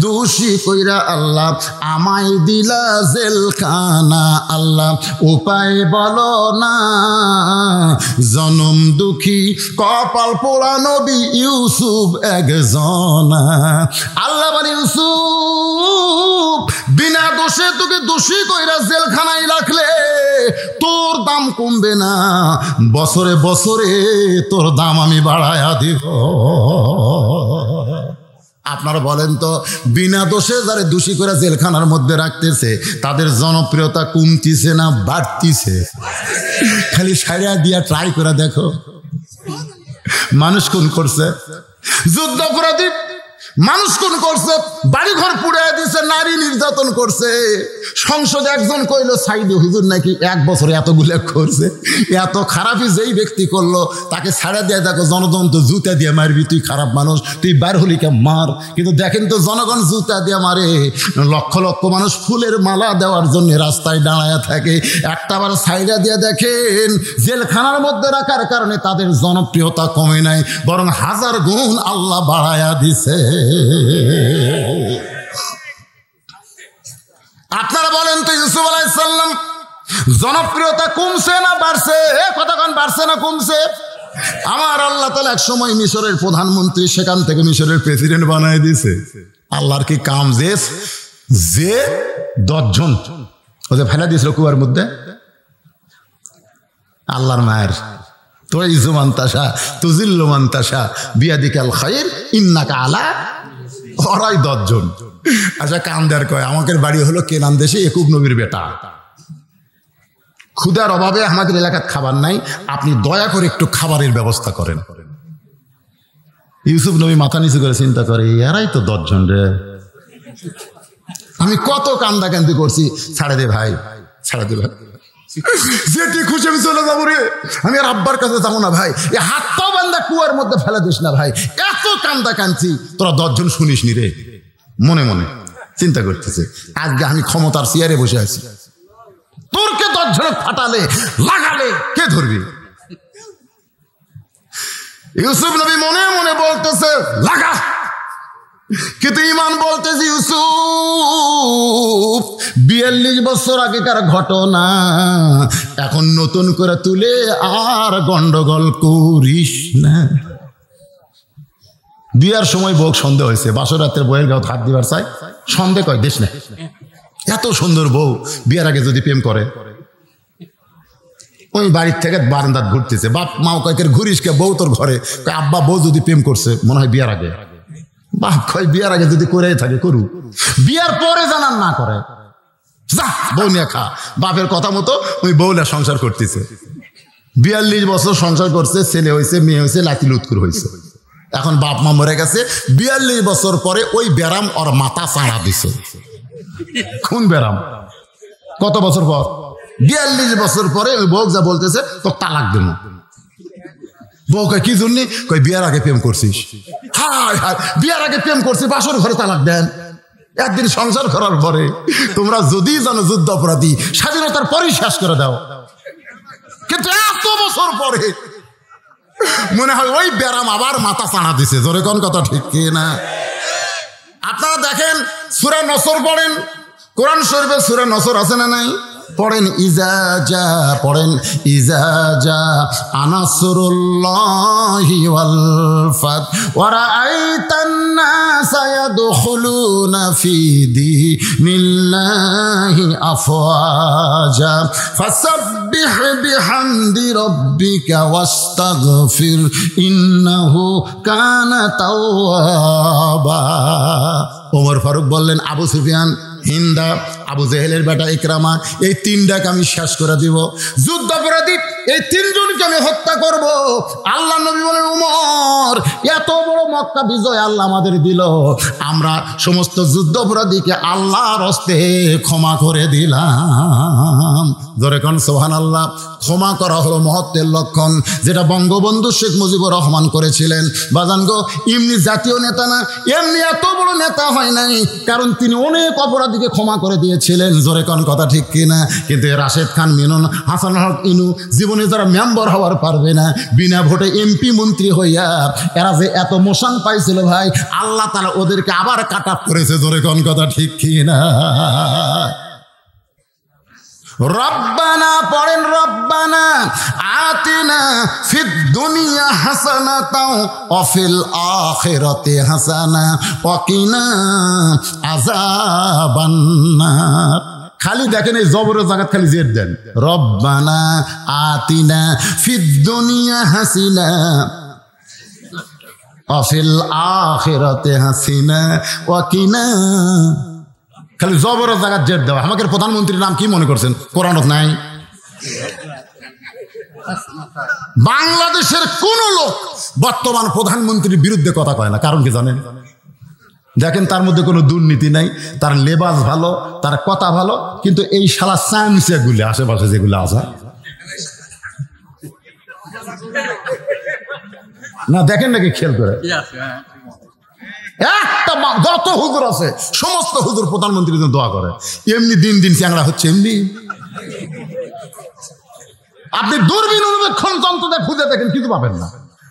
দোষী কইরা আল্লাহ আমায় দিলা জেলখানা, আল্লাহ উপায় বলো না, জনম দুঃখী কপাল পোড়া নবী ইউসুফ একজনা। আল্লাহ বলে ইউসুফ বিনা দোষে তোকে দোষী কইরা জেলখানায় রাখলে তোর দাম কমবে না, বছরে বছরে তোর দাম আমি বাড়ায়া দিব। আপনারা বলেন তো, বিনা দোষে যারা দোষী করে জেলখানার মধ্যে রাখতেছে তাদের জনপ্রিয়তা কমতিছে না বাড়তিছে? খালি সারিয়া দিয়া ট্রাই করে দেখো। মানুষ কোন করছে? যুদ্ধাপরাধী মানুষ কোন করছে? বাড়িঘর পুড়ে দিছে, নারী নির্যাতন করছে। সংসদে একজন কইলো সাইদে হুজুর নাকি 1 বছরে এতগুলো করছে। এত খারাপই যেই ব্যক্তি করলো তাকে ছাড়া দিয়ে দেখো, জনগণ তো জুতা দিয়ে মারবি, তুই খারাপ মানুষ, তুই বার হলি কে মার। কিন্তু দেখেন তো জনগণ জুতা দিয়ে মারে, লক্ষ লক্ষ মানুষ ফুলের মালা দেওয়ার জন্য রাস্তায় দাঁড়ায় থাকে। একটা বার সাইডা দিয়ে দেখেন জেলখানার মধ্যে রাখার কারণে তাদের জনপ্রিয়তা কমে নাই, বরং 1000 গুণ আল্লাহ বাড়ায়া দিছে। আপনারা বলেন তো ইউসুফ আলাইহিস সালাম জনপ্রিয়তা কমছে না বাড়ছে? কতক্ষণ বাড়ছে না কমছে? আমার আল্লাহ তাআলা এক সময় মিশরের প্রধানমন্ত্রী, সেখান থেকে মিশরের প্রেসিডেন্ট বানায় দিয়েছে। আল্লাহর কি কাম যে 10 জন ওদের ফেলা দিয়েছিল কুয়ার মধ্যে। আল্লাহর মায়ের তুইযু মান তাশা তুযিল্লু মান তাশা বিয়াদিকাল খায়র ইন্নাকা আলা, ওরাই 10 জন। আচ্ছা কামদার কয় আমাদের বাড়ি হলো কেনান দেশে, ইয়াকুব নবীর বেটা, ক্ষুধার অভাবে আমাদের এলাকার খাবার নাই, আপনি দয়া করে একটু খাবারের ব্যবস্থা করেন। ইউসুফ নবী মাথা নিচু করে চিন্তা করে এরাই তো 10 জন রে, আমি কত কান্দাকান্দি করছি, ছাড়ে দে ভাই, ছাড়ে দে ভাই, যেটি খুশি আমি চলে যাবো রে, আমি আর আব্বার কাছে যাবো না ভাই, এই হাতটাও বান্দা কুয়ার মধ্যে ফেলে দিস না ভাই, এত কান্দা কাঁদছি, তোরা 10 জন শুনিস নি রে। মনে মনে চিন্তা করতেছে আজকে আমি ক্ষমতার চেয়ারে বসে আছি, তোরকে 10 জনে ফাটালে লাগালে কে ধরবি? ইউসুফ নবী মনে মনে বলতেছে লাগা, কিন্তু ইমান বলতেছে ইউসুফ 42 বছর আগেকার ঘটনা এখন নতুন করে তুলে আর গন্ডগোল করিস না। বিয়ার সময় বউ সন্দেহ হয়েছে, বাসর রাতের বউয়ের গাও হাত দিবার চাই, সন্দেহ কয় দেশ না, এত সুন্দর বউ বিয়ার আগে যদি প্রেম করে। ওই বাড়ির থেকে বারান্দাত ঘুরতেছে, বাপ মাও কয়েকের ঘুরিস কে, বউ তোর ঘরে, আব্বা বউ যদি প্রেম করছে মনে হয় বিয়ার আগে, বাপ কয় বিয়ার আগে যদি করে থাকে করুক, বিয়ার পরে জানান না করে যা বউ নিয়ে খা। বাপের কথা মতো ওই বউলা সংসার করতেছে। 42 বছর সংসার করছে, ছেলে হয়েছে, মেয়ে হয়েছে, লাতি লুৎকুর হয়েছে। এখন বাপ মা মরে গেছে, 42 বছর পরে ওই ব্যারাম ওর মাথা চাড়া দিছে। কোন ব্যারাম? কত বছর পর? 42 বছর পরে ওই বউ যা বলতেছে তো তালাক দেব। বউ কয় কি জন্য? কই বিয়ার আগে প্রেম করছিস। হায় হায়, বিয়ার আগে প্রেম করছি, বাসর ঘরে তালাক দেন। একদিন সংসার করার পরে তোমরা যদি জানো যুদ্ধ অপরাধী, স্বাধীনতার পরেই শেষ করে দাও, কিন্তু এত বছর পরে মনে হয় ওই ব্যারাম আবার মাথা চাড়া দিছে। জোরে কোন কথা ঠিক কি না? আপনারা দেখেন সূরা নসর পড়েন, কোরআন শরীফে সূরা নসর আছে না নাই? পড়েন ইজা জা, পড়েন ইজা জা আনাসরুল্লাহি ওয়াল ফাত ওয়া রাআইতান নাসা ইয়াদখুলুনা ফি দীনিল্লাহি আফওয়াজা ফাসাব্বিহ বিহামদি রাব্বিকা ওয়াস্তাগফির ইন্নাহু কানা তাওয়াবা। ওমর ফারুক বললেন, আবু সুফিয়ান, হিন্দা, আবু জেহেলের বেটা ইকরামা, এই তিনটাকে আমি শেষ করে দিব। যুদ্ধাপরাধী এই তিনজনকে আমি হত্যা করব। আল্লাহ নবী বলেন, উমর, এত বড় মক্কা বিজয় আল্লাহ আমাদের দিল, আমরা সমস্ত যুদ্ধাপরাধীকে আল্লাহর হস্তে ক্ষমা করে দিলাম। জোরে কোন সুবহানাল্লাহ। ক্ষমা করা হলো মহত্বের লক্ষণ, যেটা বঙ্গবন্ধু শেখ মুজিবুর রহমান করেছিলেন। বাজান গো, এমনি জাতীয় নেতা না, এমনি এত বড় নেতা হয় নাই, কারণ তিনি অনেক অপরাধীকে ক্ষমা করে দিয়েছিলেন। জোরে কোন কথা ঠিক কিনা? কিন্তু রাশেদ খান মিনন, হাসান হক ইনু জীবনে যারা মেম্বার হওয়ার পারবে না, বিনা ভোটে এমপি মন্ত্রী হইয়া এরা যে এত মোশন পাইছিল ভাই, আল্লাহ তাআলা ওদেরকে আবার কাট আপ করেছে। জোরে কোন কথা ঠিক কিনা? রব্বানা পড়েন, রব্বানা আতিনা ফিদ দুনিয়া হাসানাতাও ওয়া ফিল আখিরাতি হাসানা ওয়া কিনা আযাবান নার। খালি দেখেন এই জবরের জায়গা খালি জের দেন, রব্বানা আতিনা ফিদ দুনিয়া হাসিনা ওয়া ফিল আখিরাতি হাসিনা ওয়া কিনা। খালি জবরের জায়গা জের দেওয়া। আমাদের প্রধানমন্ত্রীর নাম কি মনে করছেন? কোরআনত নাই। বাংলাদেশের কোন লোক বর্তমান প্রধানমন্ত্রীর বিরুদ্ধে কথা কয় না, কারণ কি জানেন? দেখেন তার মধ্যে কোনো দুর্নীতি নাই, তার লেবাস ভালো, তার কথা ভালো, কিন্তু এই শালা চামচেগুলি আশেপাশে যেগুলো আছে না, দেখেন নাকি খেয়াল করে? একটা যত হুজুর আছে সমস্ত হুজুর প্রধানমন্ত্রীর জন্য দোয়া করে, এমনি দিন দিন চ্যাংড়া হচ্ছে। এমনি আপনি দূরবীন অনুবেক্ষণ যন্ত্রটা খুঁজে দেখেন, কিছু পাবেন না।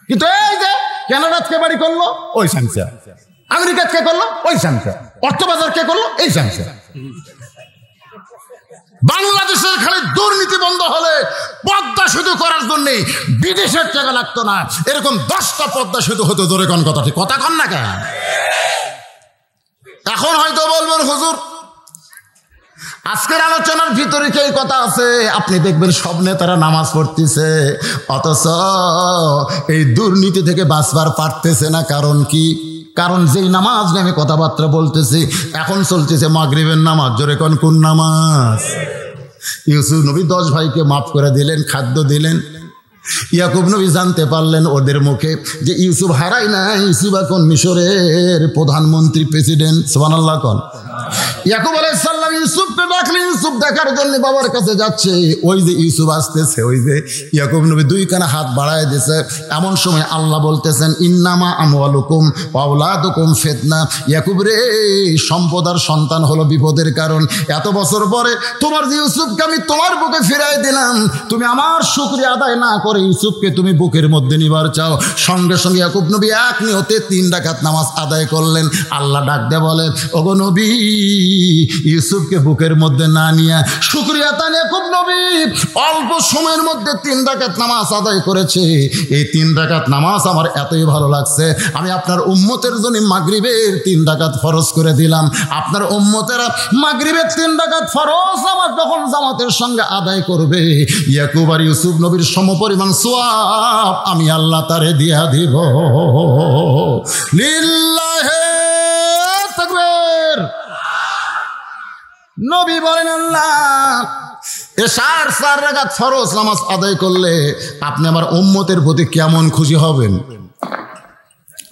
কিন্তু এই যে কানাডা কে বাড়ি করলো, ওই সাংসা। আমেরিকা কে করলো, ওই সাংসা। অর্থবাজার কে করলো, এই সাংসা। বাংলাদেশের খালি দুর্নীতি বন্ধ হলে পদ্মা সেতু করার জন্য বিদেশের টাকা লাগতো না, এরকম 10টা পদ্মা সেতু হতো। জোরে কোন কথা ঠিক কথা কন না কেন? এখন হয়তো বলবেন হুজুর আজকের আলোচনার ভিতরে কি কথা আছে? আপনি দেখবেন সব নেতারা নামাজ পড়তেছে, অথচ এই দুর্নীতি থেকে বাঁচবার পারতেছে না। কারণ কি? কারণ যেই নামাজ নিয়ে আমি কথাবার্তা বলতেছি, এখন চলতেছে মাগরিবের নামাজ। জোরে কোন কোন নামাজ? ইউসুফ নবী 10 ভাইকে মাফ করে দিলেন, খাদ্য দিলেন। ইয়াকুব নবী জানতে পারলেন ওদের মুখে যে ইউসুফ হারাই না, ইউসুফ এখন মিশরের প্রধানমন্ত্রী, প্রেসিডেন্ট। সুবহানাল্লাহ কোন। ইয়াকুব আলাইহিস সালাম ইউসুফকে ডাকলেন, ইউসুফ দেখার জন্য বাবার কাছে যাচ্ছে। ওই যে ইউসুফ আসতেছে, ওই যে ইয়াকুব নবী 2 কানা হাত বাড়ায় দিয়েছে। এমন সময় আল্লাহ বলতেছেন, ইন্নামা আমওয়ালুকুম ওয়া আওলাদুকুম ফিতনা। ইয়াকুব রে, সম্পদ আর সন্তান হলো বিপদের কারণ। এত বছর পরে তোমার যে ইউসুফকে আমি তোমার বুকে ফিরাই দিলাম, তুমি আমার শুকরিয়া আদায় না করে ইউসুফকে তুমি বুকের মধ্যে নিবার চাও। সঙ্গে সঙ্গে ইয়াকুব নবী এক নিয়তে 3 রাকাত নামাজ আদায় করলেন। আল্লাহ ডাক দিয়ে বলে, ওগো নবী, ইউসুফকে বুকের মধ্যে না নিয়ে শুকরিয়া তান ইয়াকুব নবী অল্প সময়ের মধ্যে 3 রাকাত নামাজ আদায় করেছে। এই 3 রাকাত নামাজ আমার এতই ভালো লাগছে, আমি আপনার উম্মতের জন্য মাগরিবের 3 রাকাত ফরজ করে দিলাম। আপনার উম্মতেরা মাগরিবের 3 রাকাত ফরজ আমার যখন জামাতের সঙ্গে আদায় করবে, ইয়াকুব আর ইউসুফ নবীর সমপরিমাণ সওয়াব আমি আল্লাহ তারে দিয়া দিব। লিল্লাহি তাকবীর। নবী বলেন আল্লাহ এশার 4 রাকাত ফরজ নামাজ আদায় করলে আপনি আমার উম্মতের প্রতি কেমন খুশি হবেন?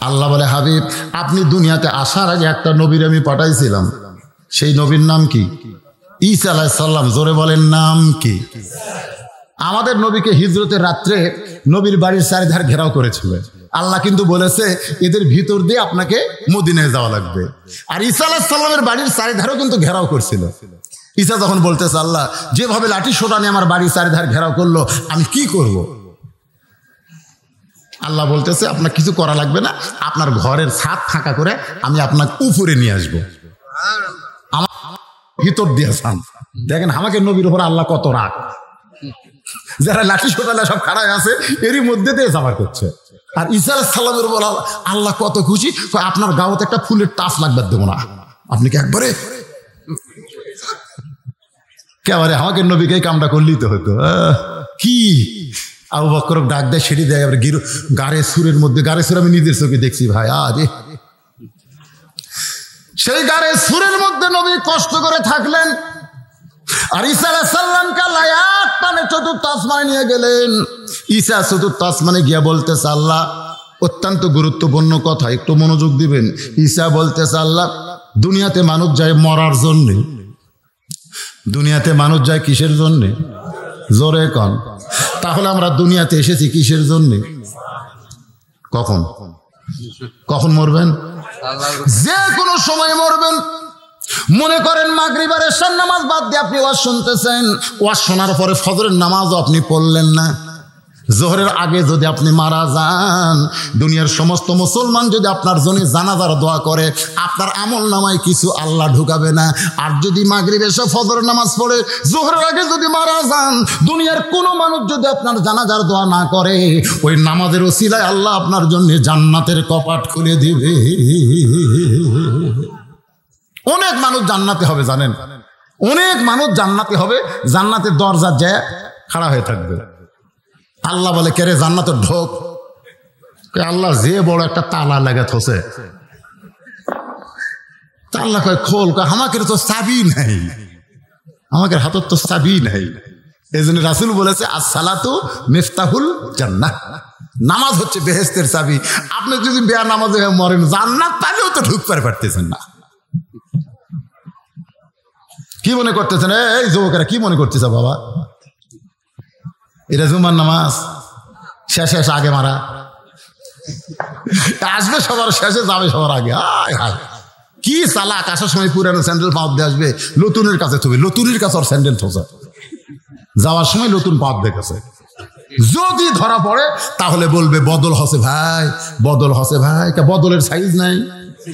আল্লাহ বলে হাবিব আপনি দুনিয়াতে আসার আগে একটা নবীর আমি পাঠাইছিলাম, সেই নবীর নাম কি? ঈসা আলাইহিস সালাম। জোরে বলেন নাম কি? আমাদের নবীকে হিজরতের রাত্রে নবীর বাড়ির চারিধার ঘেরাও করেছিল। আল্লাহ কিন্তু বলেছে এদের ভিতর দিয়ে আপনাকে মদিনায় যাওয়া লাগবে। আর ঈসা আলাইহিস সালামের বাড়ির চারিধারও কিন্তু ঘেরাও করছিল। ঈসা যখন বলতেছে আল্লাহ যেভাবে লাঠি সোটা নিয়ে আমার বাড়ির চারিধার ঘেরাও করলো আমি কি করব? আল্লাহ বলতেছে আপনার কিছু করা লাগবে না, আপনার ঘরের ছাদ ফাঁকা করে আমি আপনাকে উপরে নিয়ে আসবো। আমার ভিতর দিয়ে আসান। দেখেন আমাকে নবীর উপর আল্লাহ কত রাগ। যারা লাঠি সোটালে সব খাড়ায় আছে এরই মধ্যে দিয়ে জামার করছে। আর ঈসা আলাইহিস সালামের বলা আল্লাহ কত খুশি, আপনার গাওতে একটা ফুলের টাচ লাগবে দেবো না, আপনি কি একবারে কেবারে আমাকে নবীকে কামটা করলেই তো হতো। কি আবু বকর ডাক দেয় সেটি দেয় আবার গাড়ে সুরের মধ্যে, গাড়ে সুর আমি নিজের চোখে দেখছি ভাই। আরে সেই গাড়ে সুরের মধ্যে নবী কষ্ট করে থাকলেন। আর ঈসা আলাইহিস সালামকে আল্লাহ এক টানে চতুর্থ আসমানে নিয়ে গেলেন। ঈসা চতুর্থ আসমানে গিয়া বলতেছে আল্লাহ অত্যন্ত গুরুত্বপূর্ণ কথা, একটু মনোযোগ দিবেন। ঈসা বলতেছে আল্লাহ দুনিয়াতে মানুষ যায় মরার জন্যে, দুনিয়াতে মানুষ যায় কিসের জন্যে? জোরে কন। তাহলে আমরা দুনিয়াতে এসেছি কিসের জন্যে? কখন কখন মরবেন? যে কোনো সময় মরবেন। মনে করেন মাগরিব আর এশার নামাজ বাদ দিয়ে আপনি ওয়াজ শুনতেছেন, ওয়াজ শোনার পরে ফজরের নামাজও আপনি পড়লেন না। জোহরের আগে যদি আপনি মারা যান, দুনিয়ার সমস্ত মুসলমান যদি আপনার জন্য জানাজার দোয়া করে আপনার আমল নামায় কিছু আল্লাহ ঢুকাবে না। আর যদি মাগরিব এসে ফজরের নামাজ পড়ে জোহরের আগে যদি মারা যান, দুনিয়ার কোনো মানুষ যদি আপনার জানাজার দোয়া না করে ওই নামাজের ওসিলায় আল্লাহ আপনার জন্য জান্নাতের কপাট খুলে দিবে। অনেক মানুষ জান্নাতে হবে জানেন, অনেক মানুষ জান্নাতে হবে, জান্নাতের দরজা যায় খাড়া হয়ে থাকবে। আল্লাহ বলে কে রে জান্নাতে ঢোক? আল্লাহ যে বড় একটা তালা লাগা থসে। আল্লাহ কয় খোল, আমাকে তো চাবি নাই, আমাকে হাতত তো চাবি নাই। এই জন্য রাসূল বলেছে আসসালাতু মিফতাহুল জান্নাহ, নামাজ হচ্ছে বেহেশতের চাবি। আপনি যদি বেয়া নামাজে মরেন জান্নাত পাইলেও তো ঢুকতে পারতেছেন না। কি মনে করতেছেন এই যুবকেরা, কি মনে করতেছে বাবা? এটা জুমার নামাজ, শেষে এসে আগে মারা, আসবে সবার শেষে যাবে সবার আগে। কি চালাক, আসার সময় পুরানো স্যান্ডেল পাওয়া দিয়ে আসবে, নতুনের কাছে থবে, নতুনের কাছে ওর স্যান্ডেল থোসা, যাওয়ার সময় নতুন পাওয়া দেখেছে। যদি ধরা পড়ে তাহলে বলবে বদল হসে ভাই, বদল হসে ভাই। বদলের সাইজ নাই,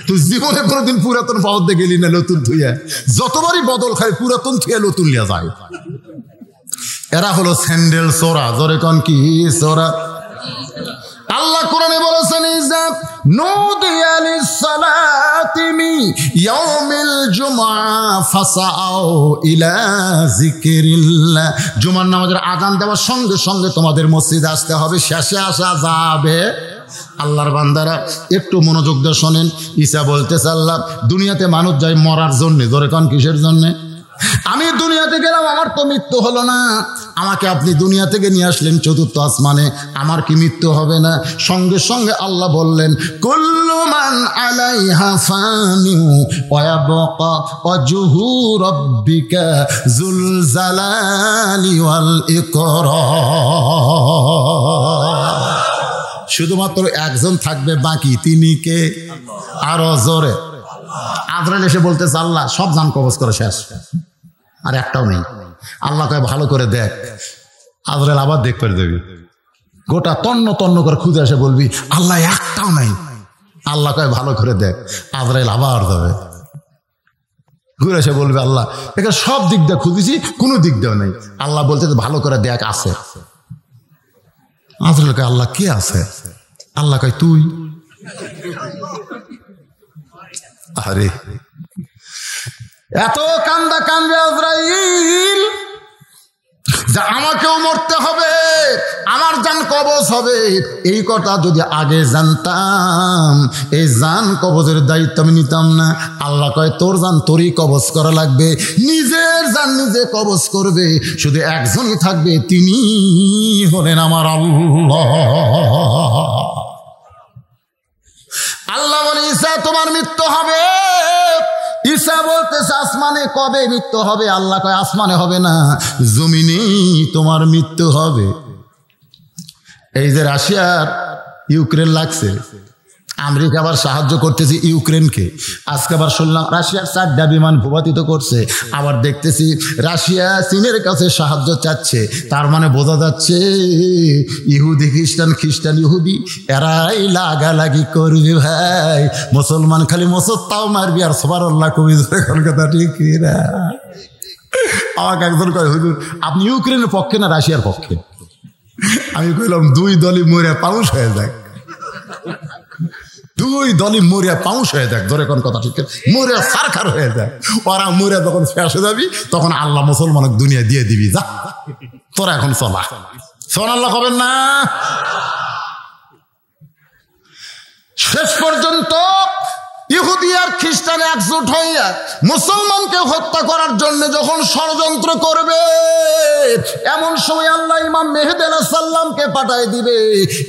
তুই জীবনে কোনোদিন পুরাতন পাওয়া দিয়ে গেলি না নতুন থুইয়া। যতবারই বদল খায় পুরাতন থুইয়া নতুন লিয়া যায়। এরা হলো স্যান্ডেল চোরা। জোরে কন কি চোরা? আল্লাহ কোরআনে বলেছেন ইজা নুদিয়া লিসসালাতি মিন ইয়াউমিল জুমআ ফাসাউ ইলা যিকরিল্লাহ। জুমার নামাজের আযান দেওয়ার সঙ্গে সঙ্গে তোমাদের মসজিদে আসতে হবে, শেষে আসা যাবে। আল্লাহর বান্দারা একটু মনোযোগ দিয়ে শোনেন। ঈসা বলতেছে আল্লাহ দুনিয়াতে মানুষ যায় মরার জন্য। জোরে কন কিসের জন্য? আমি দুনিয়াতে গেলাম, আমার তো মৃত্যু হলো না, আমাকে আপনি দুনিয়া থেকে নিয়ে আসলেন চতুর্থ আসমানে, আমার কি মৃত্যু হবে না? সঙ্গে সঙ্গে আল্লাহ বললেন কুল্লু মান আলাইহা ফানি ওয়া ইয়াবকা ওয়াজহু রাব্বিকা যুল জালালি ওয়াল ইকরাম। শুধুমাত্র একজন থাকবে বাকি, তিনি কে? আরো জোরে। আজরাইল এসে বলতেছে আল্লাহ সব জান কবজ করে শেষ, আর একটাও নেই। আল্লাহ কয় ভালো করে দেখ। আজরাইল আবার দেখ করে দেবি, গোটা তন্ন তন্ন করে খুঁজে এসে বলবি আল্লাহ একটাও নাই। আল্লাহ কয় ভালো করে দেখ। আজরাইল আবার যাবে, ঘুরে এসে বলবে আল্লাহ এখানে সব দিক দিয়ে খুঁজেছি, কোনো দিক দিয়ে নেই। আল্লাহ বলতে ভালো করে দেখ আছে। আজরাইল কয় আল্লাহ কে আছে? আল্লাহ কয় তুই। আরে এত কান্দা কান্দে আজরাইল যে আমাকেও মরতে হবে, আমার জান কবজ হবে, এই কথা যদি আগে জানতাম এই জান কবজের দায়িত্ব আমি নিতাম না। আল্লাহ কয় তোর জান তোরই কবজ করা লাগবে, নিজের জান নিজে কবজ করবে, শুধু একজনই থাকবে, তিনি হলেন আমার আল্লাহ। আল্লাহ বলে ঈসা তোমার মৃত্যু হবে। ঈসা বলতেছে আসমানে কবে মৃত্যু হবে? আল্লাহ কয় আসমানে হবে না, জমিনে তোমার মৃত্যু হবে। এই যে রাশিয়ার ইউক্রেন লাগছে, আমেরিকা আবার সাহায্য করতেছি ইউক্রেনকে। আজকে আবার শুনলাম রাশিয়ার 4টা বিমান ভূপাতিত করছে। আবার দেখতেছি রাশিয়া চীনের কাছে সাহায্য চাচ্ছে। তার মানে বোঝা যাচ্ছে ইহুদি খ্রিস্টান ইহুদি এরাই লাগালাগি করবে ভাই। মুসলমান খালি মুসত্তাও মারবি আর সুবহানাল্লাহ কবি কথা ঠিক না। আমাকে একজন কয় হুজুর আপনি ইউক্রেনের পক্ষে না রাশিয়ার পক্ষে? আমি কইলাম দুই দলই মরে পাউস হয়ে যায়, দুই দলই মরিয়া পাউস হয়ে যাক, ধরে কোন কথা ঠিক মরিয়া সারখার হয়ে যায়। ওরা মরিয়া যখন শেষ হয়ে যাবি তখন আল্লাহ মুসলমানকে দুনিয়া দিয়ে দিবি, যা তোরা এখন চলা সুবহানাল্লাহ হবেন না। শেষ পর্যন্ত ইহুদি আর খ্রিস্টান একজোট হইয়া মুসলমানকে হত্যা করার জন্য যখন ষড়যন্ত্র করবে, এমন সময় আল্লাহ ইমাম মেহেদী আলাইহিস সালামকে পাঠায় দিবে।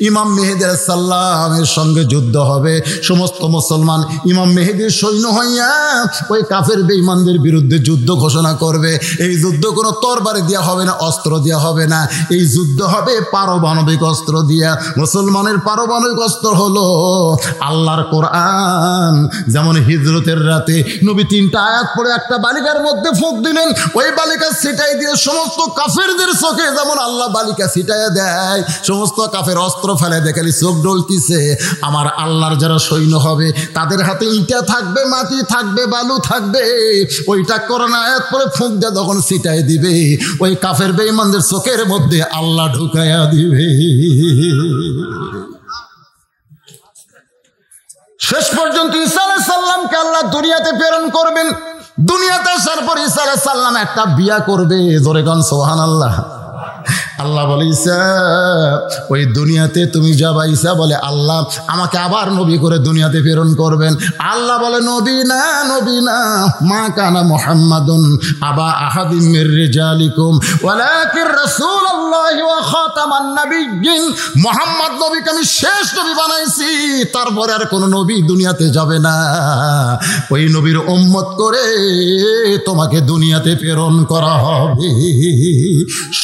ইমাম মেহেদী আলাইহিস সালামের সঙ্গে যুদ্ধ হবে। সমস্ত মুসলমান ইমাম মেহেদীর সৈন্য হইয়া ওই কাফের বেঈমানদের বিরুদ্ধে যুদ্ধ ঘোষণা করবে। এই যুদ্ধ কোনো তরবারি দেওয়া হবে না, অস্ত্র দেওয়া হবে না, এই যুদ্ধ হবে পারমাণবিক অস্ত্র দিয়া। মুসলমানের পারমাণবিক অস্ত্র হলো আল্লাহর কোরআন। যেমন হিজরতের রাতে নবী 3টা আয়াত পড়ে একটা বালিকার মধ্যে ফুঁক দিলেন, ওই বালিকা ছিটাই দিয়ে সমস্ত কাফেরদের চোখে যেমন আল্লাহ বালিকা ছিটাইয়া দেয়, সমস্ত কাফের অস্ত্র ফেলে দেখালি চোখ ডলতিছে। আমার আল্লাহর যারা সৈন্য হবে তাদের হাতে ইটা থাকবে, মাটি থাকবে, বালু থাকবে, ওইটা কোরআন আয়াত পড়ে ফুঁক দিয়ে যখন ছিটাই দিবে ওই কাফের বেঈমানদের চোখের মধ্যে আল্লাহ ঢুকাইয়া দিবে। শেষ পর্যন্ত ঈসা আলাইহিস সালামকে আল্লাহ দুনিয়াতে প্রেরণ করবেন। দুনিয়াতে আসার পর ঈসা আলাইহিস সালাম একটা বিয়া করবে, জোরে গান সুবহানাল্লাহ। আল্লাহ বলে ঈসা ওই দুনিয়াতে তুমি যাবা। ঈসা বলে আল্লাহ আমাকে আবার নবী করে দুনিয়াতে প্রেরণ করবেন। আল্লাহ বলে নবী না, নবী না, মা কানা মুহাম্মাদুন আবা আহাদিম মির রিজালিকুম ওয়ালাকিন রাসূলুল্লাহি ওয়া খাতামান নাবিয়্যিন। মুহাম্মদ নবীকে আমি শেষ নবী বানাইছি, তারপরে আর কোনো নবী দুনিয়াতে যাবে না। ওই নবীর উম্মত করে তোমাকে দুনিয়াতে প্রেরণ করা হবে।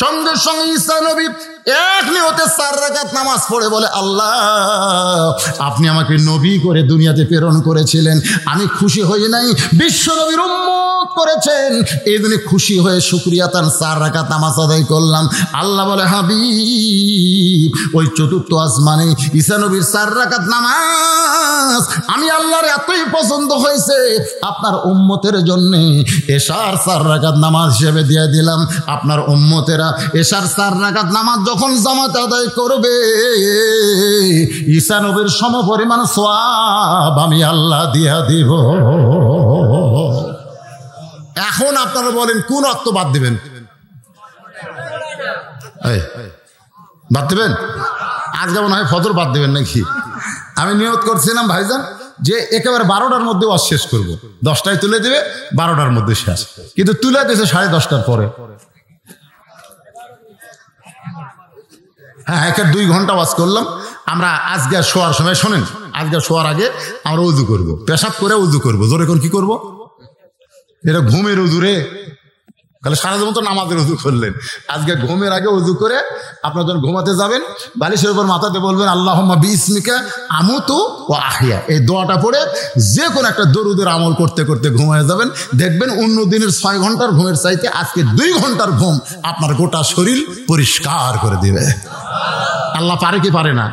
সঙ্গে সঙ্গে ঈসা নবী এক নিয়তে 4 রাকাত নামাজ পড়ে বলে আল্লাহ আপনি আমাকে নবী করে দুনিয়াতে প্রেরণ করেছিলেন, আমি খুশি হই নাই, বিশ্ব নবীর উম্মত করেছেন, এই জন্য খুশি হয়ে শুকরিয়া তার 4 রাকাত নামাজ আদায় করলাম। আল্লাহ বলে হাবিব ওই 4র্থ আসমানে ঈসা নবীর 4 রাকাত নামাজ আমি আল্লাহর এতই পছন্দ হয়েছে, আপনার উম্মতের জন্য এশার 4 রাকাত নামাজ হিসেবে দিয়ে দিলাম। আপনার উম্মতেরা এশার 4 রাকাত নামাজ যখন জামাত আদায় করবে ঈসা নবীর সমপরিমাণ সওয়াব আমি আল্লাহ দিয়া দিব। এখন আপনারা বলেন কোন অক্ত বাদ দিবেন? বাদ দিবেন? আজ যেমন হয় ফজর বাদ দিবেন নাকি? আমি নিয়ত করছিলাম ভাইজান যে একেবারে 12টার মধ্যে ওয়াজ শেষ করবো, 10টায় তুলে দেবে, 12টার মধ্যে শেষ, কিন্তু তুলে দিয়েছে 10:30টার পরে। হ্যাঁ, 2 ঘন্টা ওয়াজ করলাম আমরা। আজকে শোয়ার সময় শোনেন, আজকে শোয়ার আগে আমরা উজু করবো, পেশাব করে উজু করবো। জোরে কোন কি করবো? এটা ঘুমের উজু রে, তাহলে সারা জীবন তো নামাজের উজু করলেন। আজকে ঘুমের আগে উজু করে আপনার যখন ঘুমাতে যাবেন বালিশের উপর মাথাতে বলবেন আল্লাহুম্মা বিইসমিকা আমুতু ওয়া আহইয়া। এই দোয়াটা পড়ে যে কোনো একটা দরুদের আমল করতে করতে ঘুমায় যাবেন, দেখবেন অন্য দিনের 6 ঘন্টার ঘুমের চাইতে আজকে 2 ঘন্টার ঘুম আপনার গোটা শরীর পরিষ্কার করে দিবে। আল্লাহ পারে কি পারে না?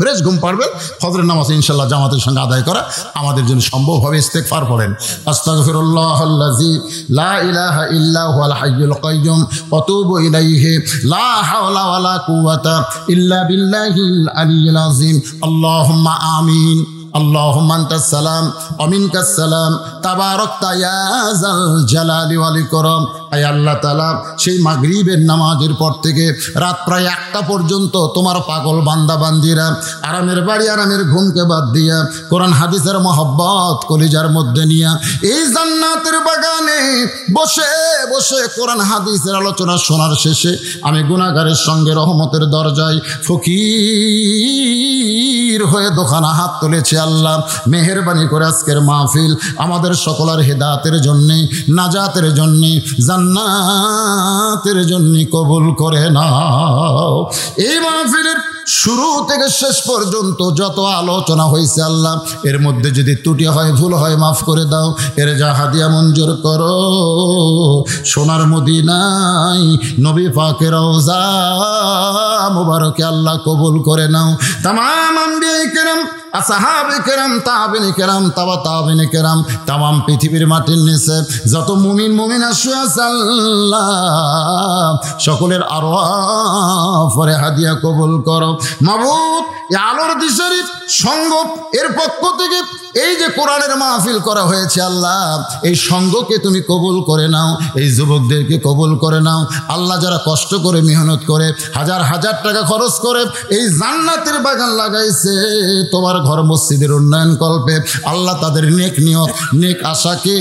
ফ্রেশ ঘুম পারবেন। ফজরের নামাজ ইনশাআল্লাহ জামাতের সঙ্গে আদায় করা আমাদের জন্য সম্ভব হবে। ইস্তেগফার পড়েন, আস্তাগফিরুল্লাহাল্লাযী লা ইলাহা ইল্লা হুয়াল হাইয়ুল কাইয়্যুম ওয়া তুবু ইলাইহি লা হাওলা ওয়ালা কুওয়াতা ইল্লা বিল্লাহিল আলিয়্যিল আযীম। আল্লাহুম্মা আমিন, আল্লাহুম্মা আনতাস সালাম ওয়া মিনকাস সালাম তাবারাকতা ইয়া যাল জালালি ওয়াল ইকরাম। আয় আল্লাহ তাআলা, সেই মাগরিবের নামাজের পর থেকে রাত প্রায় 1টা পর্যন্ত তোমার পাগল বান্দা বান্দিরা আরামের বাড়ি আরামের ঘুমকে বাদ দিয়া কোরআন হাদিসের মহব্বত কলিজার মধ্যে নিয়া এই জান্নাতের বাগানে বসে বসে কোরআন হাদিসের আলোচনা শোনার শেষে আমি গুনাহগারের সঙ্গে রহমতের দরজায় ফকির হয়ে দোকানা হাত তুলেছি। আল্লাহ মেহেরবানি করে আজকের মাহফিল আমাদের সকলের হেদায়েতের জন্য, নাজাতের জন্য, জান্নাতের জন্য কবুল করে নাও। এই মাহফিলের শুরু থেকে শেষ পর্যন্ত যত আলোচনা হয়েছে আল্লাহ, এর মধ্যে যদি ত্রুটি হয়, ভুল হয়, মাফ করে দাও। এর যা হাদিয়া মঞ্জুর করো সোনার মদিনায় নবী পাকের রওজা মুবারকে আল্লাহ কবুল করে নাও। তামাম আম্বিয়া কিরাম, আসহাবে কেরাম, তাবিনে কেরাম, তাবিনে কেরাম, তামাম পৃথিবীর মাটির নিচে যত মুমিন মুমিনা শুয়ে আছে আল্লাহ সকলের আরওয়াহ পরে হাদিয়া কবুল করো মাবুদ। এই আলোর দিশারি সংঘ এর পক্ষ থেকে এই যে কোরআনের মাহফিল করা হয়েছে আল্লাহ, এই সংঘকে তুমি কবুল করে নাও, এই যুবকদেরকে কবুল করে নাও আল্লাহ। যারা কষ্ট করে মেহনত করে হাজার হাজার টাকা খরচ করে এই জান্নাতের বাগান লাগাইছে তোমার ঘর মসজিদের উন্নয়ন কল্পে, আল্লাহ তাদের নেক নিয়ত নেক আশাকে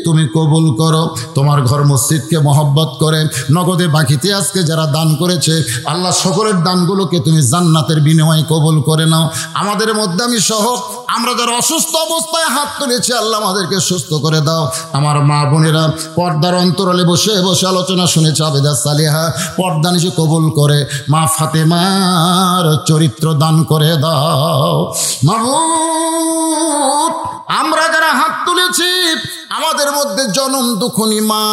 তুমি কবুল করো। তোমার ঘর মসজিদকে মহব্বত করে নগদে বাকিতে আজকে যারা দান করেছে আল্লাহ সকলের দানগুলোকে তুমি জান্নাতের বিনিময়ে কবুল করে নাও। আমাদের মধ্যে আমি সহ আমরা যারা অসুস্থ অবস্থায় হাত তুলেছি আল্লাহ আমাদেরকে সুস্থ করে দাও। আমার মা বোনেরা পর্দার অন্তরালে বসে বসে আলোচনা শুনেছে আবেদা সালিহা, পর্দা নিশে কবুল করে মা ফাতেমার চরিত্র দান করে দাও মাবুদ। আমরা যারা হাত তুলেছি আমাদের মধ্যে জনম দুঃখনী মা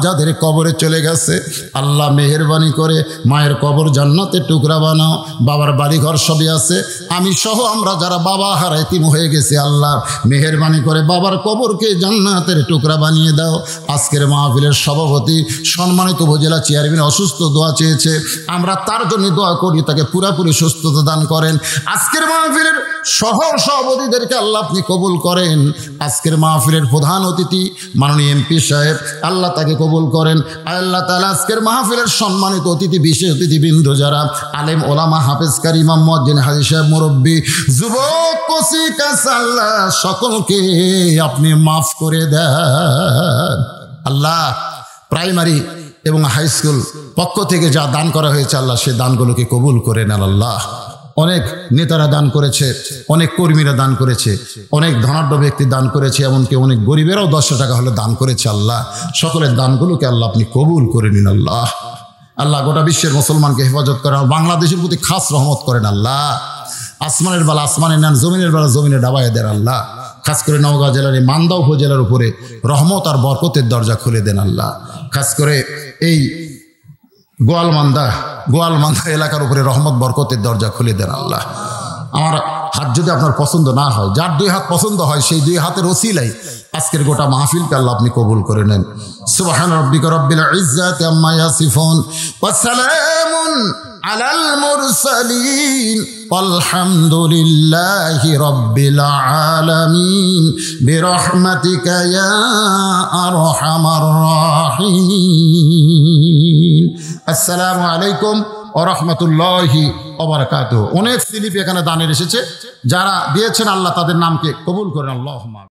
যাদের কবরে চলে গেছে আল্লাহ মেহেরবানি করে মায়ের কবর জান্নাতের টুকরা বানাও। বাবার বাড়িঘর সবই আছে, আমি সহ আমরা যারা বাবা হারা এতিম হয়ে গেছি আল্লাহ মেহেরবানি করে বাবার কবরকে জান্নাতের টুকরা বানিয়ে দাও। আজকের মাহফিলের সভাপতি সম্মানিত উপজেলা চেয়ারম্যান অসুস্থ, দোয়া চেয়েছে, আমরা তার জন্য দোয়া করি তাকে পুরাপুরি সুস্থতা দান করেন। আজকের মাহফিলের সহ সভাপতিদেরকে আল্লাহ আপনি কবুল করেন। আজকের মাহফিলের প্রধান অতিথি মাননীয় এমপি সাহেব আল্লাহ তাকে কবুল করেন। আল্লাহ তাআলা আজকের মাহফিলের সম্মানিত অতিথি বিশেষ অতিথিবৃন্দ যারা আলেম ওলামা হাফেজকার ইমাম মুয়াজ্জিন হাজী সাহেব মুরব্বী যুবক কচি কাঁচা আল্লাহ সকলকে আপনি মাফ করে দেন। আল্লাহ প্রাইমারি এবং হাই স্কুল পক্ষ থেকে যা দান করা হয়েছে আল্লাহ সে দানগুলোকে কবুল করে নেন। আল্লাহ অনেক নেতারা দান করেছে, অনেক কর্মীরা দান করেছে, অনেক ধনাঢ্য ব্যক্তি দান করেছে, এমনকি অনেক গরিবেরাও 10 টাকা হলে দান করেছে। আল্লাহ সকলের দানগুলোকে আল্লাহ আপনি কবুল করে নিন। আল্লাহ আল্লাহ গোটা বিশ্বের মুসলমানকে হেফাজত করেন, বাংলাদেশের প্রতি খাস রহমত করেন। আল্লাহ আসমানের বেলা আসমানে নেন, জমিনের বেলা জমিনে ডাবায় দেন। আল্লাহ খাস করে নওগাঁ জেলার এই মান্দা উপজেলার উপরে রহমত আর বরকতের দরজা খুলে দেন। আল্লাহ খাস করে এই গোয়ালমান্দা এলাকার উপরে রহমত বরকতের দরজা খুলে দেন। আল্লাহ আমার হাত যদি আপনার পছন্দ না হয়, যার 2 হাত পছন্দ হয় সেই 2 হাতের ওসিলাই আজকের গোটা মাহফিলকে আল্লাহ আপনি কবুল করে নেন। সুবহান রাব্বিকা রাব্বিল ইজ্জাতি আম্মা ইয়াসিফুন ওয়া সালামুন আলাল মুরসালিন আলহামদুলিল্লাহি রাব্বিল আলামিন বিরহমাতিকা ইয়া আরহামার রাহিমিন। আসসালামু আলাইকুম ওয়া রাহমাতুল্লাহি ওয়া বারাকাতুহু। অনেক স্লিপ এখানে দানের এসেছে, যারা দিয়েছেন আল্লাহ তাদের নামকে কবুল করেন। আল্লাহুম্মা